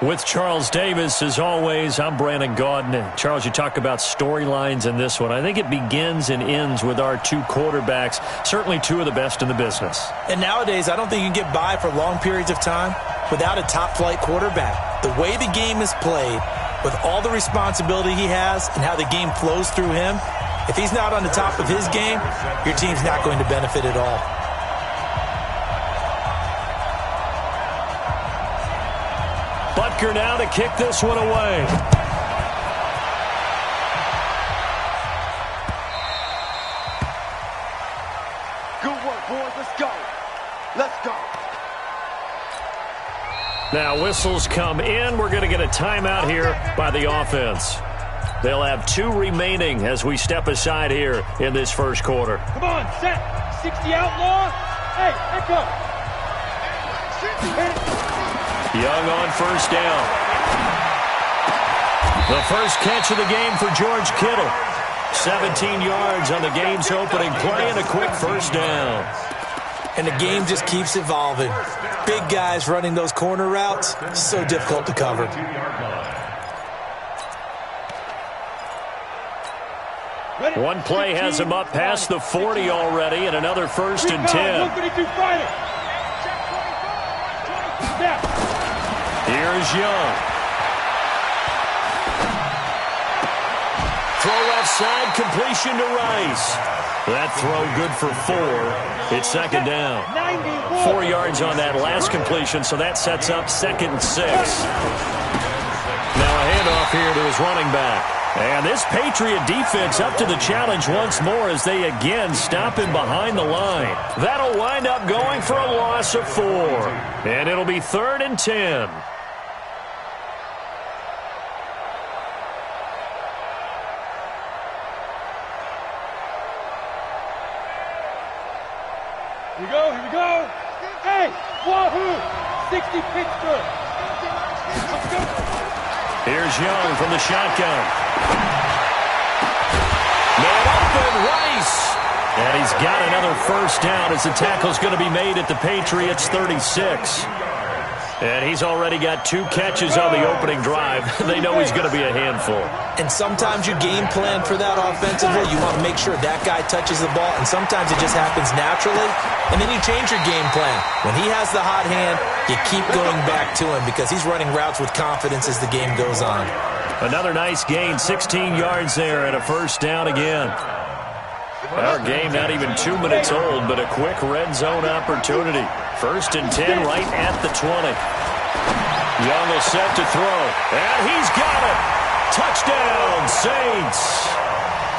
With Charles Davis, as always, I'm Brandon Gaudin. Charles, you talk about storylines in this one. I think it begins and ends with our two quarterbacks, certainly two of the best in the business. And nowadays, I don't think you can get by for long periods of time without a top-flight quarterback. The way the game is played, with all the responsibility he has and how the game flows through him, if he's not on the top of his game, your team's not going to benefit at all. Butker now to kick this one away. Good work, boys. Let's go. Let's go. Now whistles come in. We're going to get a timeout here by the offense. They'll have 2 remaining as we step aside here in this first quarter. Come on, set. 60 outlaw. Hey, echo. Young on first down. The first catch of the game for George Kittle. 17 yards on the game's opening play and a quick first down. And the game just keeps evolving. Big guys running those corner routes, so difficult to cover. One play has him up past the 40 already, and another first and 10. Here's Young. Throw left side, completion to Rice. That throw good for 4. It's second down. 4 yards on that last completion, so that sets up 2nd and 6. Now a handoff here to his running back. And this Patriot defense up to the challenge once more as they again stop him behind the line. That'll wind up going for a loss of 4. And it'll be 3rd and 10. Here we go. Hey, wahoo! 60 Pittsburgh. Here's Young from the shotgun. Man open, Rice. And he's got another first down as the tackle's going to be made at the Patriots' 36. And he's already got 2 catches on the opening drive. They know he's going to be a handful. And sometimes you game plan for that offensively. You want to make sure that guy touches the ball, and sometimes it just happens naturally. And then you change your game plan. When he has the hot hand, you keep going back to him because he's running routes with confidence as the game goes on. Another nice gain, 16 yards there and a first down again. Our game not even 2 minutes old, but a quick red zone opportunity. 1st and 10 right at the 20. Young will set to throw, and he's got it. Touchdown, Saints.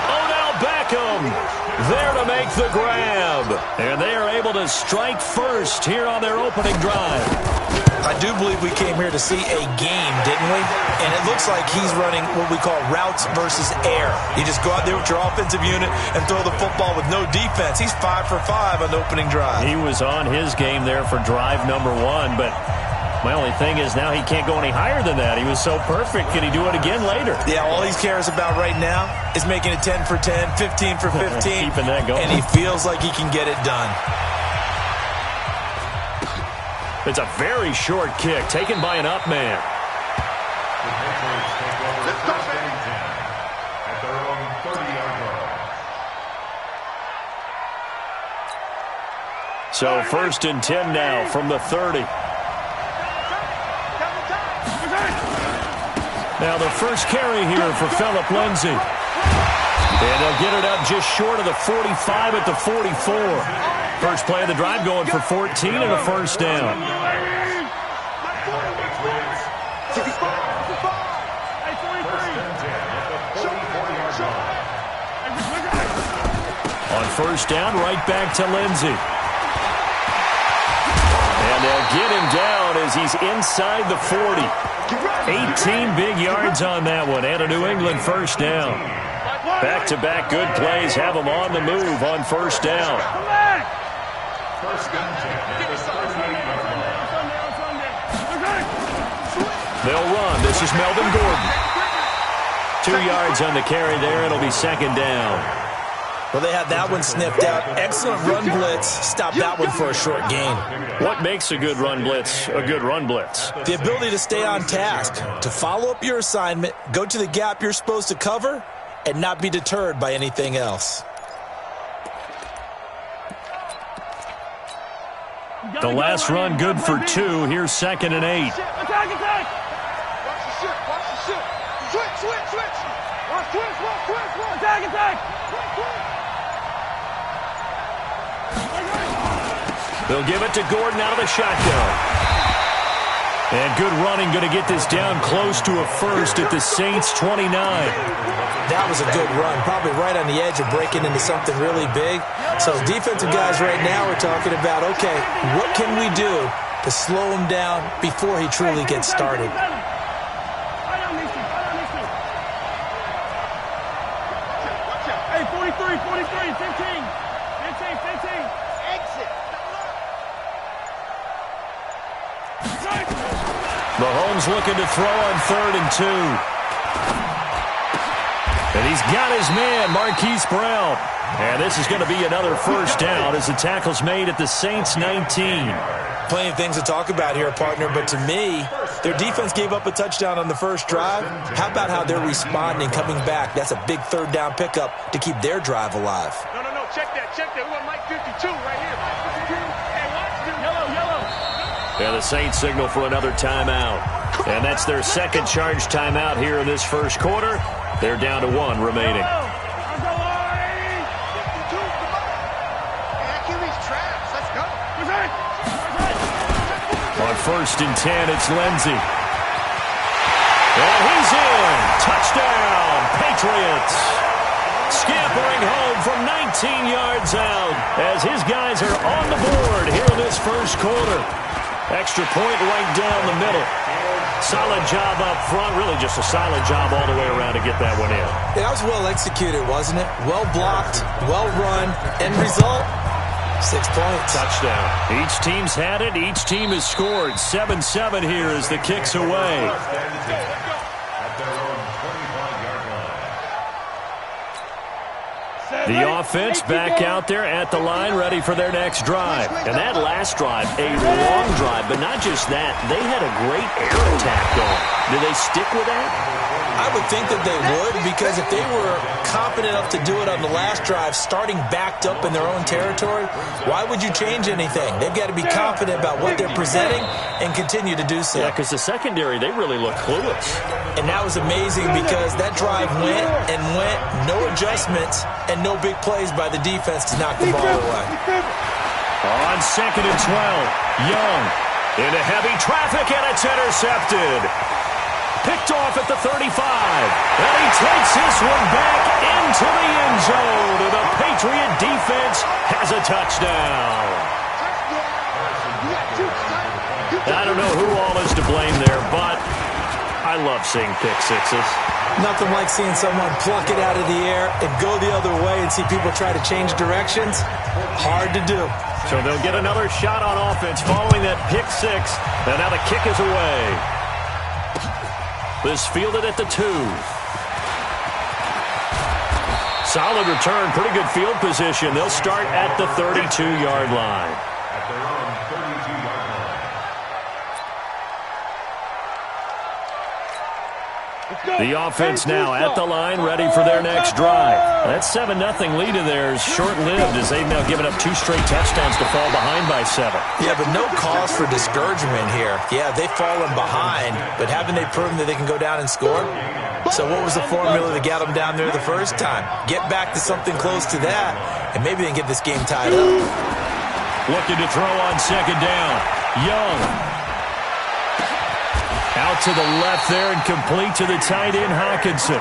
Odell Beckham there to make the grab. And they are able to strike first here on their opening drive. I do believe we came here to see a game, didn't we? And it looks like he's running what we call routes versus air. You just go out there with your offensive unit and throw the football with no defense. He's 5 for 5 on the opening drive. He was on his game there for drive number 1, but my only thing is now he can't go any higher than that. He was so perfect. Can he do it again later? Yeah, all he cares about right now is making it 10 for 10, 15 for 15. Keeping that going. And he feels like he can get it done. It's a very short kick taken by an up man. So 1st and 10 now from the 30. Now the first carry here for Phillip Lindsay. And they'll get it up just short of the 45 at the 44. First play of the drive going for 14 and a first down. On first down, right back to Lindsey. And they'll get him down as he's inside the 40. 18 big yards on that one, and a New England first down. Back-to-back good plays have them on the move on first down. They'll run. This is Melvin Gordon. 2 yards on the carry there. It'll be second down. Well, they had that one sniffed out. Excellent run blitz. Stop that one for a short gain. What makes a good run blitz a good run blitz? The ability to stay on task, to follow up your assignment, go to the gap you're supposed to cover, and not be deterred by anything else. The last run good for 2. Here's 2nd and 8. Attack, attack! Watch the shit, watch the shit. Switch, switch, switch. Watch switch, watch switch, watch. Attack, attack. They'll give it to Gordon out of the shotgun. And good running, going to get this down close to a first at the Saints 29. That was a good run, probably right on the edge of breaking into something really big. So defensive guys right now are talking about, okay, what can we do to slow him down before he truly gets started? Hey, 43, 43, 15. 15. Exit. Mahomes looking to throw on 3rd and 2. And he's got his man, Marquise Brown. And this is going to be another first down as the tackle's made at the Saints 19. Plenty of things to talk about here, partner, but to me, their defense gave up a touchdown on the first drive. How about how they're responding, coming back? That's a big third down pickup to keep their drive alive. No, check that. We want Mike 52 right here. Mike 52. Hey, watch this. Yellow. And the Saints signal for another timeout. And that's their second charge timeout here in this first quarter. They're down to 1 remaining. On first and 10, it's Lindsey. And he's in. Touchdown, Patriots. Scampering home from 19 yards out as his guys are on the board here in this first quarter. Extra point right down the middle. Solid job up front. Really just a solid job all the way around to get that one in. That was well executed, wasn't it? Well blocked, well run. End result, 6 points. Touchdown. Each team's had it. Each team has scored. 7-7 here as the kick's away. The offense back out there at the line, ready for their next drive. And that last drive, a long drive, but not just that. They had a great air attack going. Do they stick with that? I would think that they would, because if they were confident enough to do it on the last drive, starting backed up in their own territory, why would you change anything? They've got to be confident about what they're presenting and continue to do so. Yeah, because the secondary, they really look clueless. And that was amazing because that drive went, no adjustments, and no big plays by the defense to knock the ball away. On 2nd and 12, Young into heavy traffic, and it's intercepted. Picked off at the 35. And he takes this one back into the end zone. And the Patriot defense has a touchdown. I don't know who all is to blame there, but I love seeing pick sixes. Nothing like seeing someone pluck it out of the air and go the other way and see people try to change directions. Hard to do. So they'll get another shot on offense following that pick six. And now the kick is away. This fielded at the 2. Solid return, pretty good field position. They'll start at the 32-yard line. At their own 32-yard line. The offense now at the line, ready for their next drive. That 7-0 lead of theirs short-lived as they've now given up 2 straight touchdowns to fall behind by 7. Yeah, but no cause for discouragement here. Yeah, they've fallen behind, but haven't they proven that they can go down and score? So what was the formula that got them down there the first time? Get back to something close to that, and maybe they can get this game tied up. Looking to throw on 2nd down. Young. Out to the left there and complete to the tight end, Hawkinson.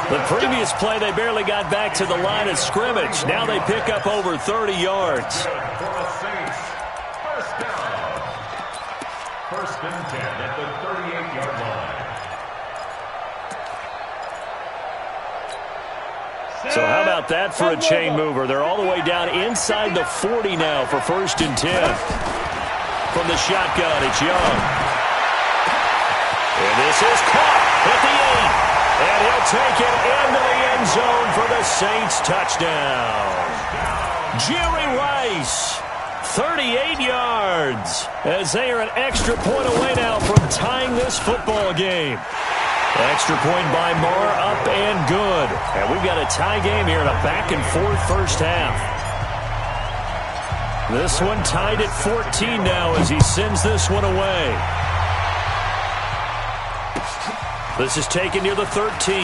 The previous play, they barely got back to the line of scrimmage. Now they pick up over 30 yards. For the Saints, first down. First and 10 at the 38-yard line. So how about that for a chain mover? They're all the way down inside the 40 now for first and 10. From the shotgun, it's Young. And this is caught at the 8. And he'll take it into the end zone for the Saints touchdown. Jerry Rice, 38 yards, as they are an extra point away now from tying this football game. Extra point by Marr, up and good. And we've got a tie game here in a back-and-forth first half. This one tied at 14 now as he sends this one away. This is taken near the 13.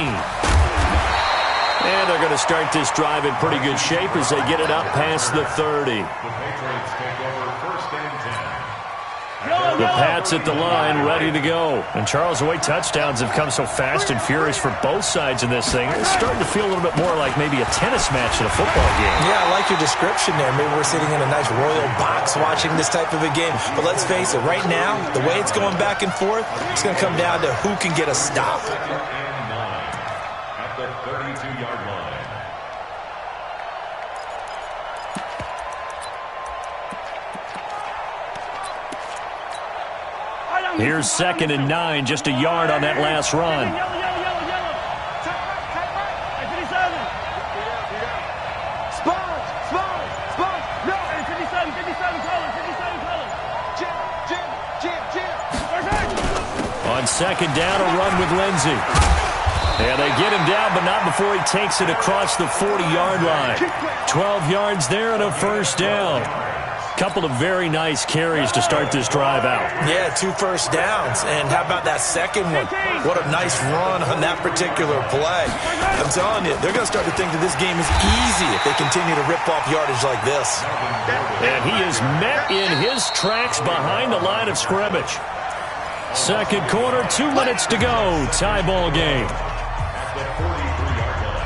And they're going to start this drive in pretty good shape as they get it up past the 30. The Patriots take over first and 10. The Pats at the line, ready to go. And Charles, the way touchdowns have come so fast and furious for both sides in this thing, it's starting to feel a little bit more like maybe a tennis match in a football game. Yeah, I like your description there. Maybe we're sitting in a nice royal box watching this type of a game. But let's face it, right now, the way it's going back and forth, it's going to come down to who can get a stop. And 9 at the 32-yard line. Here's second and 9, just a yard on that last run. On second down, a run with Lindsey. And they get him down, but not before he takes it across the 40-yard line. 12 yards there and a first down. Couple of very nice carries to start this drive out. Yeah, 2 first downs. And how about that second one? What a nice run on that particular play. I'm telling you, they're going to start to think that this game is easy if they continue to rip off yardage like this. And he is met in his tracks behind the line of scrimmage. Second quarter, 2 minutes to go. Tie ball game. At the 43-yard line.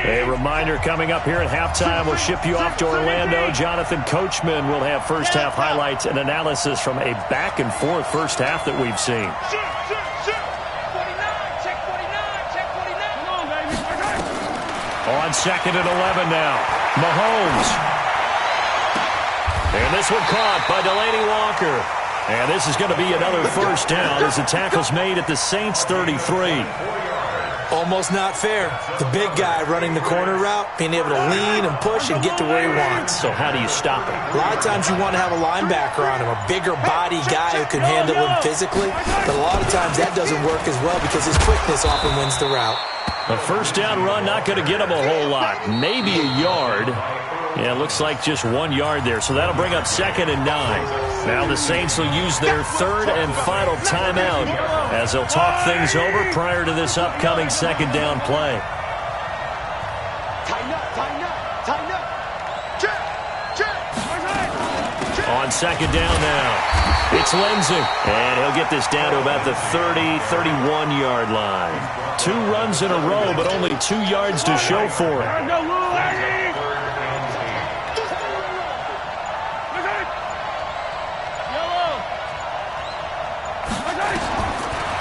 A reminder coming up here at halftime. We'll ship you off to Orlando. Jonathan Coachman will have first half highlights and analysis from a back and forth first half that we've seen. On second and 11 now. Mahomes. And this one caught by Delaney Walker. And this is going to be another first down as the tackle's made at the Saints 33. Almost not fair. The big guy running the corner route, being able to lean and push and get to where he wants. So how do you stop him? A lot of times you want to have a linebacker on him, a bigger body guy who can handle him physically. But a lot of times that doesn't work as well because his quickness often wins the route. A first down run, not going to get him a whole lot. Maybe a yard. Yeah, it looks like just 1 yard there. So that'll bring up second and 9. Now the Saints will use their third and final timeout as they'll talk things over prior to this upcoming second down play. On second down now, it's Lindsey. And he'll get this down to about the 30, 31-yard line. 2 runs in a row, but only 2 yards to show for it.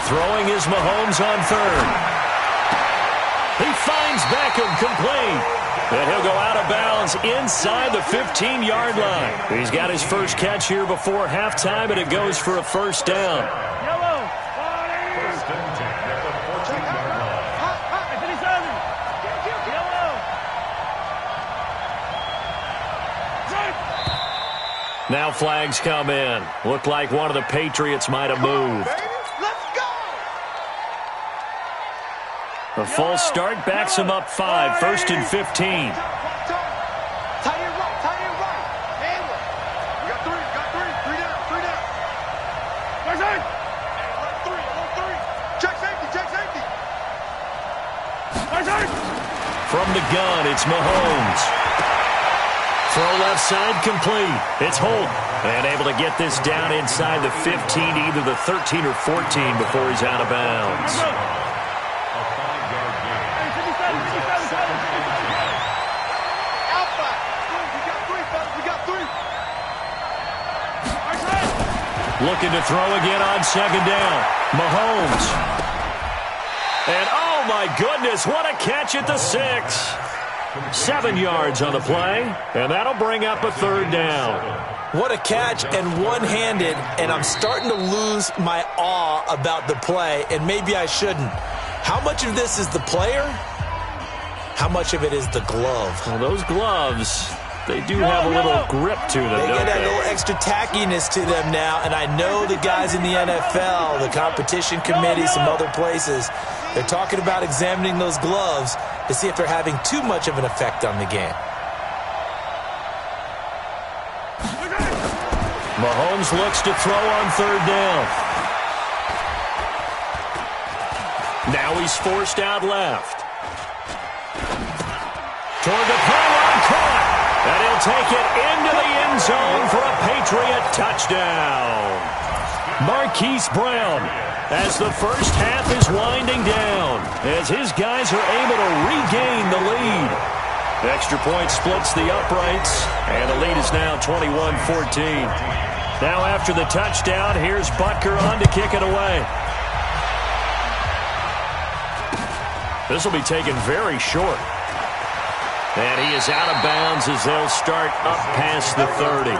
Throwing is Mahomes on third. He finds Beckham complete. And he'll go out of bounds inside the 15-yard line. He's got his first catch here before halftime, and it goes for a first down. First and 10 at the 14-yard line. Now flags come in. Looked like one of the Patriots might have moved. A false start backs him up 5. First and 15. From the gun, it's Mahomes. Throw left side complete. It's Holt. And able to get this down inside the 15, either the 13 or 14 before he's out of bounds. Looking to throw again on second down. Mahomes. And oh my goodness, what a catch at the 6. 7 yards on the play, and that'll bring up a third down. What a catch, and one-handed, and I'm starting to lose my awe about the play, and maybe I shouldn't. How much of this is the player? How much of it is the glove? Well, those gloves, they do have a little grip to them, They don't get that they? little extra tackiness to them now, and I know the guys in the NFL, the competition committee, some other places, they're talking about examining those gloves to see if they're having too much of an effect on the game. Mahomes looks to throw on third down. Now he's forced out left. Toward the pylon, caught. And he'll take it into the end zone for a Patriot touchdown. Marquise Brown, as the first half is winding down, as his guys are able to regain the lead. Extra point splits the uprights, and the lead is now 21-14. Now after the touchdown, here's Butker on to kick it away. This will be taken very short. And he is out of bounds as they'll start up past the 30.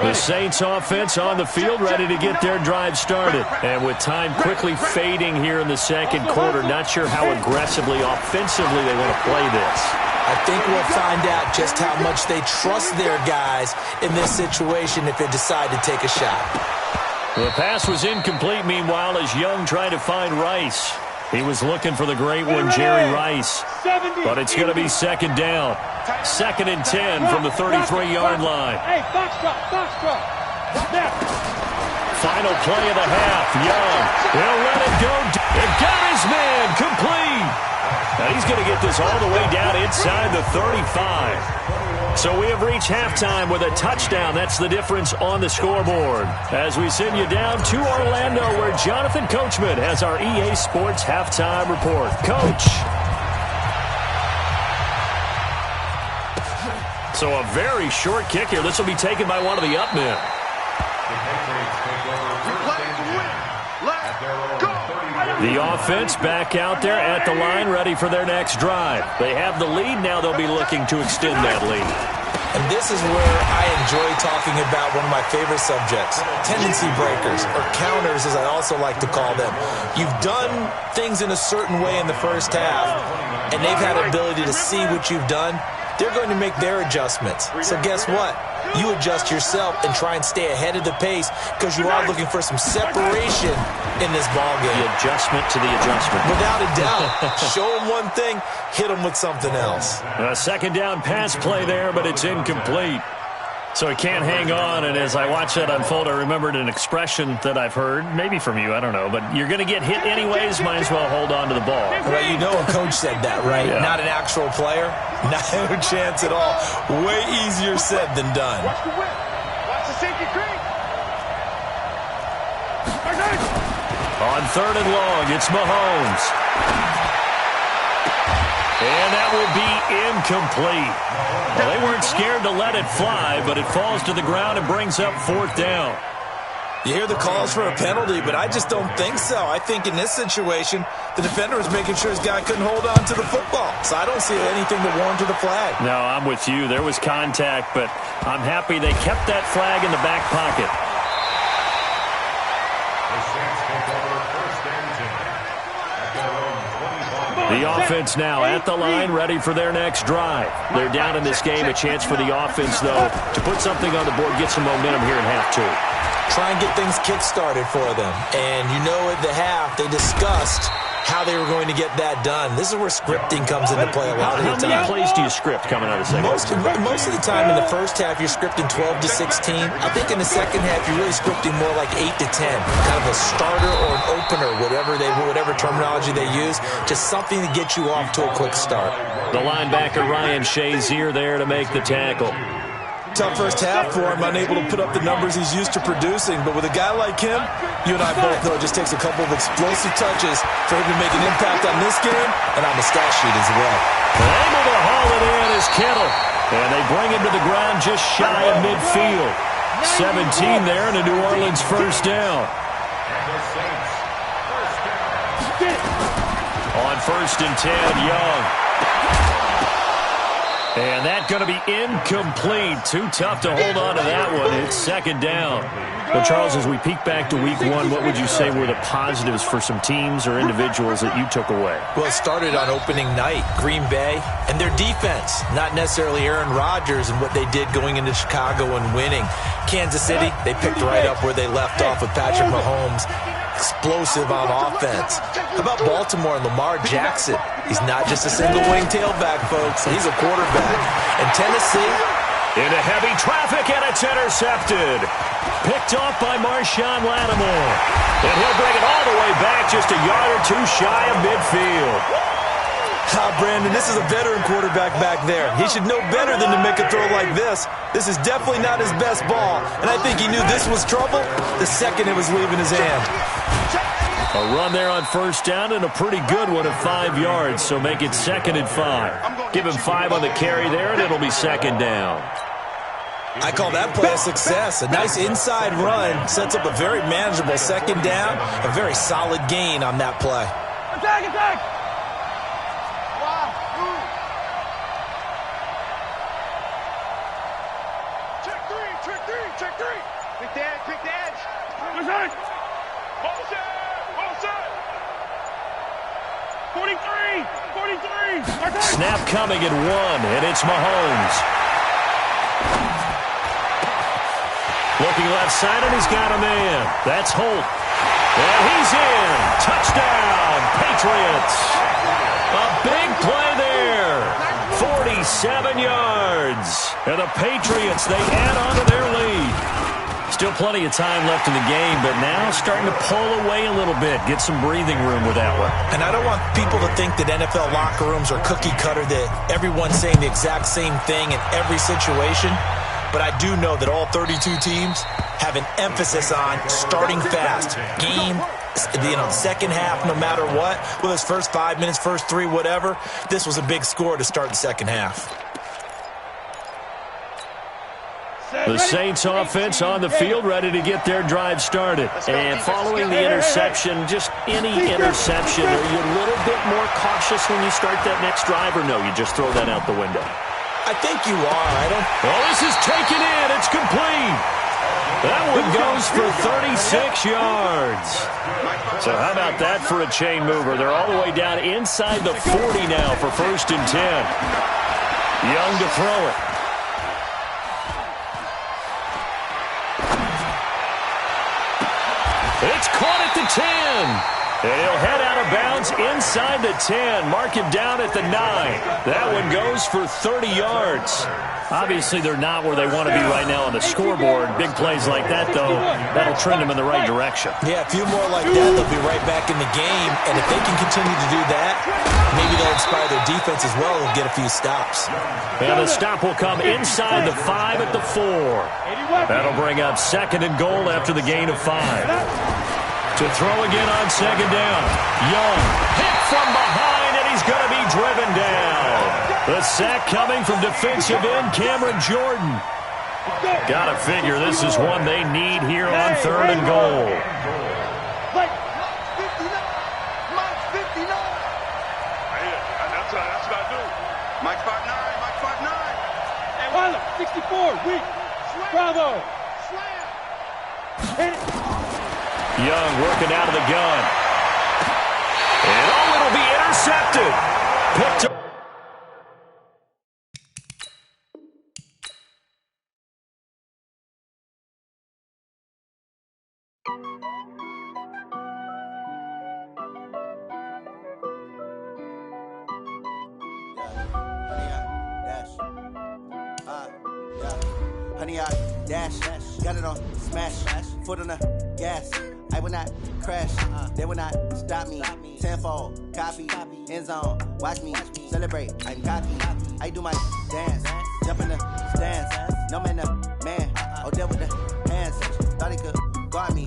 The Saints offense on the field, ready to get their drive started. And with time quickly fading here in the second quarter, not sure how aggressively, offensively they want to play this. I think we'll find out just how much they trust their guys in this situation if they decide to take a shot. The pass was incomplete, meanwhile, as Young tried to find Rice. He was looking for the great one, Jerry Rice. But it's going to be second down. 2nd and 10 from the 33-yard line. Hey, box drop. Final play of the half. Young. He'll let it go. It got his man complete. Now he's going to get this all the way down inside the 35. So we have reached halftime with a touchdown. That's the difference on the scoreboard. As we send you down to Orlando, where Jonathan Coachman has our EA Sports halftime report. Coach. So a very short kick here. This will be taken by one of the up men. The offense back out there at the line, ready for their next drive. They have the lead. Now they'll be looking to extend that lead. And this is where I enjoy talking about one of my favorite subjects, tendency breakers, or counters as I also like to call them. You've done things in a certain way in the first half, and they've had the ability to see what you've done. They're going to make their adjustments. So guess what? You adjust yourself and try and stay ahead of the pace because you are looking for some separation in this ballgame. The adjustment to the adjustment. Without a doubt. Show them one thing, hit them with something else. A second down pass play there, but it's incomplete. So he can't hang on, and as I watch that unfold, I remembered an expression that I've heard, maybe from you, I don't know, but you're going to get hit anyways, might as well hold on to the ball. Right, you know a coach said that, right? Yeah. Not an actual player? No chance at all. Way easier said than done. Watch the whip. Watch the safety creep. On 3rd and long, it's Mahomes. And that will be incomplete. Well, they weren't scared to let it fly, but it falls to the ground and brings up 4th down. You hear the calls for a penalty, but I just don't think so. I think in this situation, the defender was making sure his guy couldn't hold on to the football. So I don't see anything that warranted a flag. No, I'm with you. There was contact, but I'm happy they kept that flag in the back pocket. The offense now at the line, ready for their next drive. They're down in this game. A chance for the offense, though, to put something on the board, get some momentum here in half 2. Try and get things kick-started for them. And you know at the half, they discussed how they were going to get that done. This is where scripting comes into play a lot of the time. How many plays do you script coming out of the second? Most of the time in the first half, you're scripting 12 to 16. I think in the second half, you're really scripting more like 8 to 10. Kind of a starter or an opener, whatever terminology they use. Just something to get you off to a quick start. The linebacker, Ryan Shazier, there to make the tackle. Tough first half for him, unable to put up the numbers he's used to producing. But with a guy like him, you and I both know it just takes a couple of explosive touches for him to make an impact on this game and on the stat sheet as well. Able to haul it in is Kittle. And they bring him to the ground just shy of midfield. 17 there and a New Orleans first down. On 1st and 10, Young. And that's going to be incomplete. Too tough to hold on to that one. It's 2nd down. Well, Charles, as we peek back to week 1, what would you say were the positives for some teams or individuals that you took away? Well, it started on opening night, Green Bay, and their defense. Not necessarily Aaron Rodgers and what they did going into Chicago and winning. Kansas City, they picked right up where they left off with Patrick Mahomes. Explosive on offense. How about Baltimore and Lamar Jackson? He's not just a single-wing tailback, folks. He's a quarterback. And Tennessee, into heavy traffic, and it's intercepted. Picked off by Marshawn Lattimore. And he'll bring it all the way back just a yard or two shy of midfield. Brandon, this is a veteran quarterback back there. He should know better than to make a throw like this. This is definitely not his best ball. And I think he knew this was trouble the second it was leaving his hand. A run there on 1st down and a pretty good one at 5 yards, so make it 2nd and 5. Give him 5 on the carry there, and it'll be 2nd down. I call that play a success. A nice inside run sets up a very manageable 2nd down, a very solid gain on that play. Attack, attack! Check 3! Pick the edge! Motion! 43! Snap coming at 1, and it's Mahomes. Looking left side, and he's got a man. That's Holt. And he's in. Touchdown, Patriots. A big play there. 47 yards. And the Patriots, they add on to their lead. Still plenty of time left in the game, but now starting to pull away a little bit. Get some breathing room with that one. And I don't want people to think that NFL locker rooms are cookie cutter, that everyone's saying the exact same thing in every situation. But I do know that all 32 teams have an emphasis on starting fast. Game, second half, no matter what. Whether it's first 5 minutes, first 3, whatever. This was a big score to start the second half. The Saints offense on the field, ready to get their drive started. And following the interception, just any interception, are you a little bit more cautious when you start that next drive, or no, you just throw that out the window? I think you are. Well, this is taken in. It's complete. That one goes for 36 yards. So how about that for a chain mover? They're all the way down inside the 40 now for 1st and 10. Young to throw it. It's caught at the 10. And he'll head out of bounds inside the 10. Mark him down at the 9. That one goes for 30 yards. Obviously, they're not where they want to be right now on the scoreboard. Big plays like that, though, that'll trend them in the right direction. Yeah, a few more like that, they'll be right back in the game. And if they can continue to do that, maybe they'll inspire their defense as well and get a few stops. And the stop will come inside the 5 at the 4. That'll bring up 2nd and goal after the gain of 5. To throw again on 2nd down. Young hit from behind, and he's going to be driven down. The sack coming from defensive end Cameron Jordan. Got to figure this is one they need here on 3rd and goal. That's what I do. Mike 5'9", Mike 5'9". And Wyler, 64, weak. Bravo. Hit it. Young working out of the gun. And it'll be intercepted. Picked up. Honey, I dash, got it on smash, foot on the gas. I will not crash, they will not stop me. Tenfold, copy, end zone, watch me celebrate. I'm cocky, I do my dance, jump in the stands. No man, the man, oh, there with the hands. Thought he could guard me.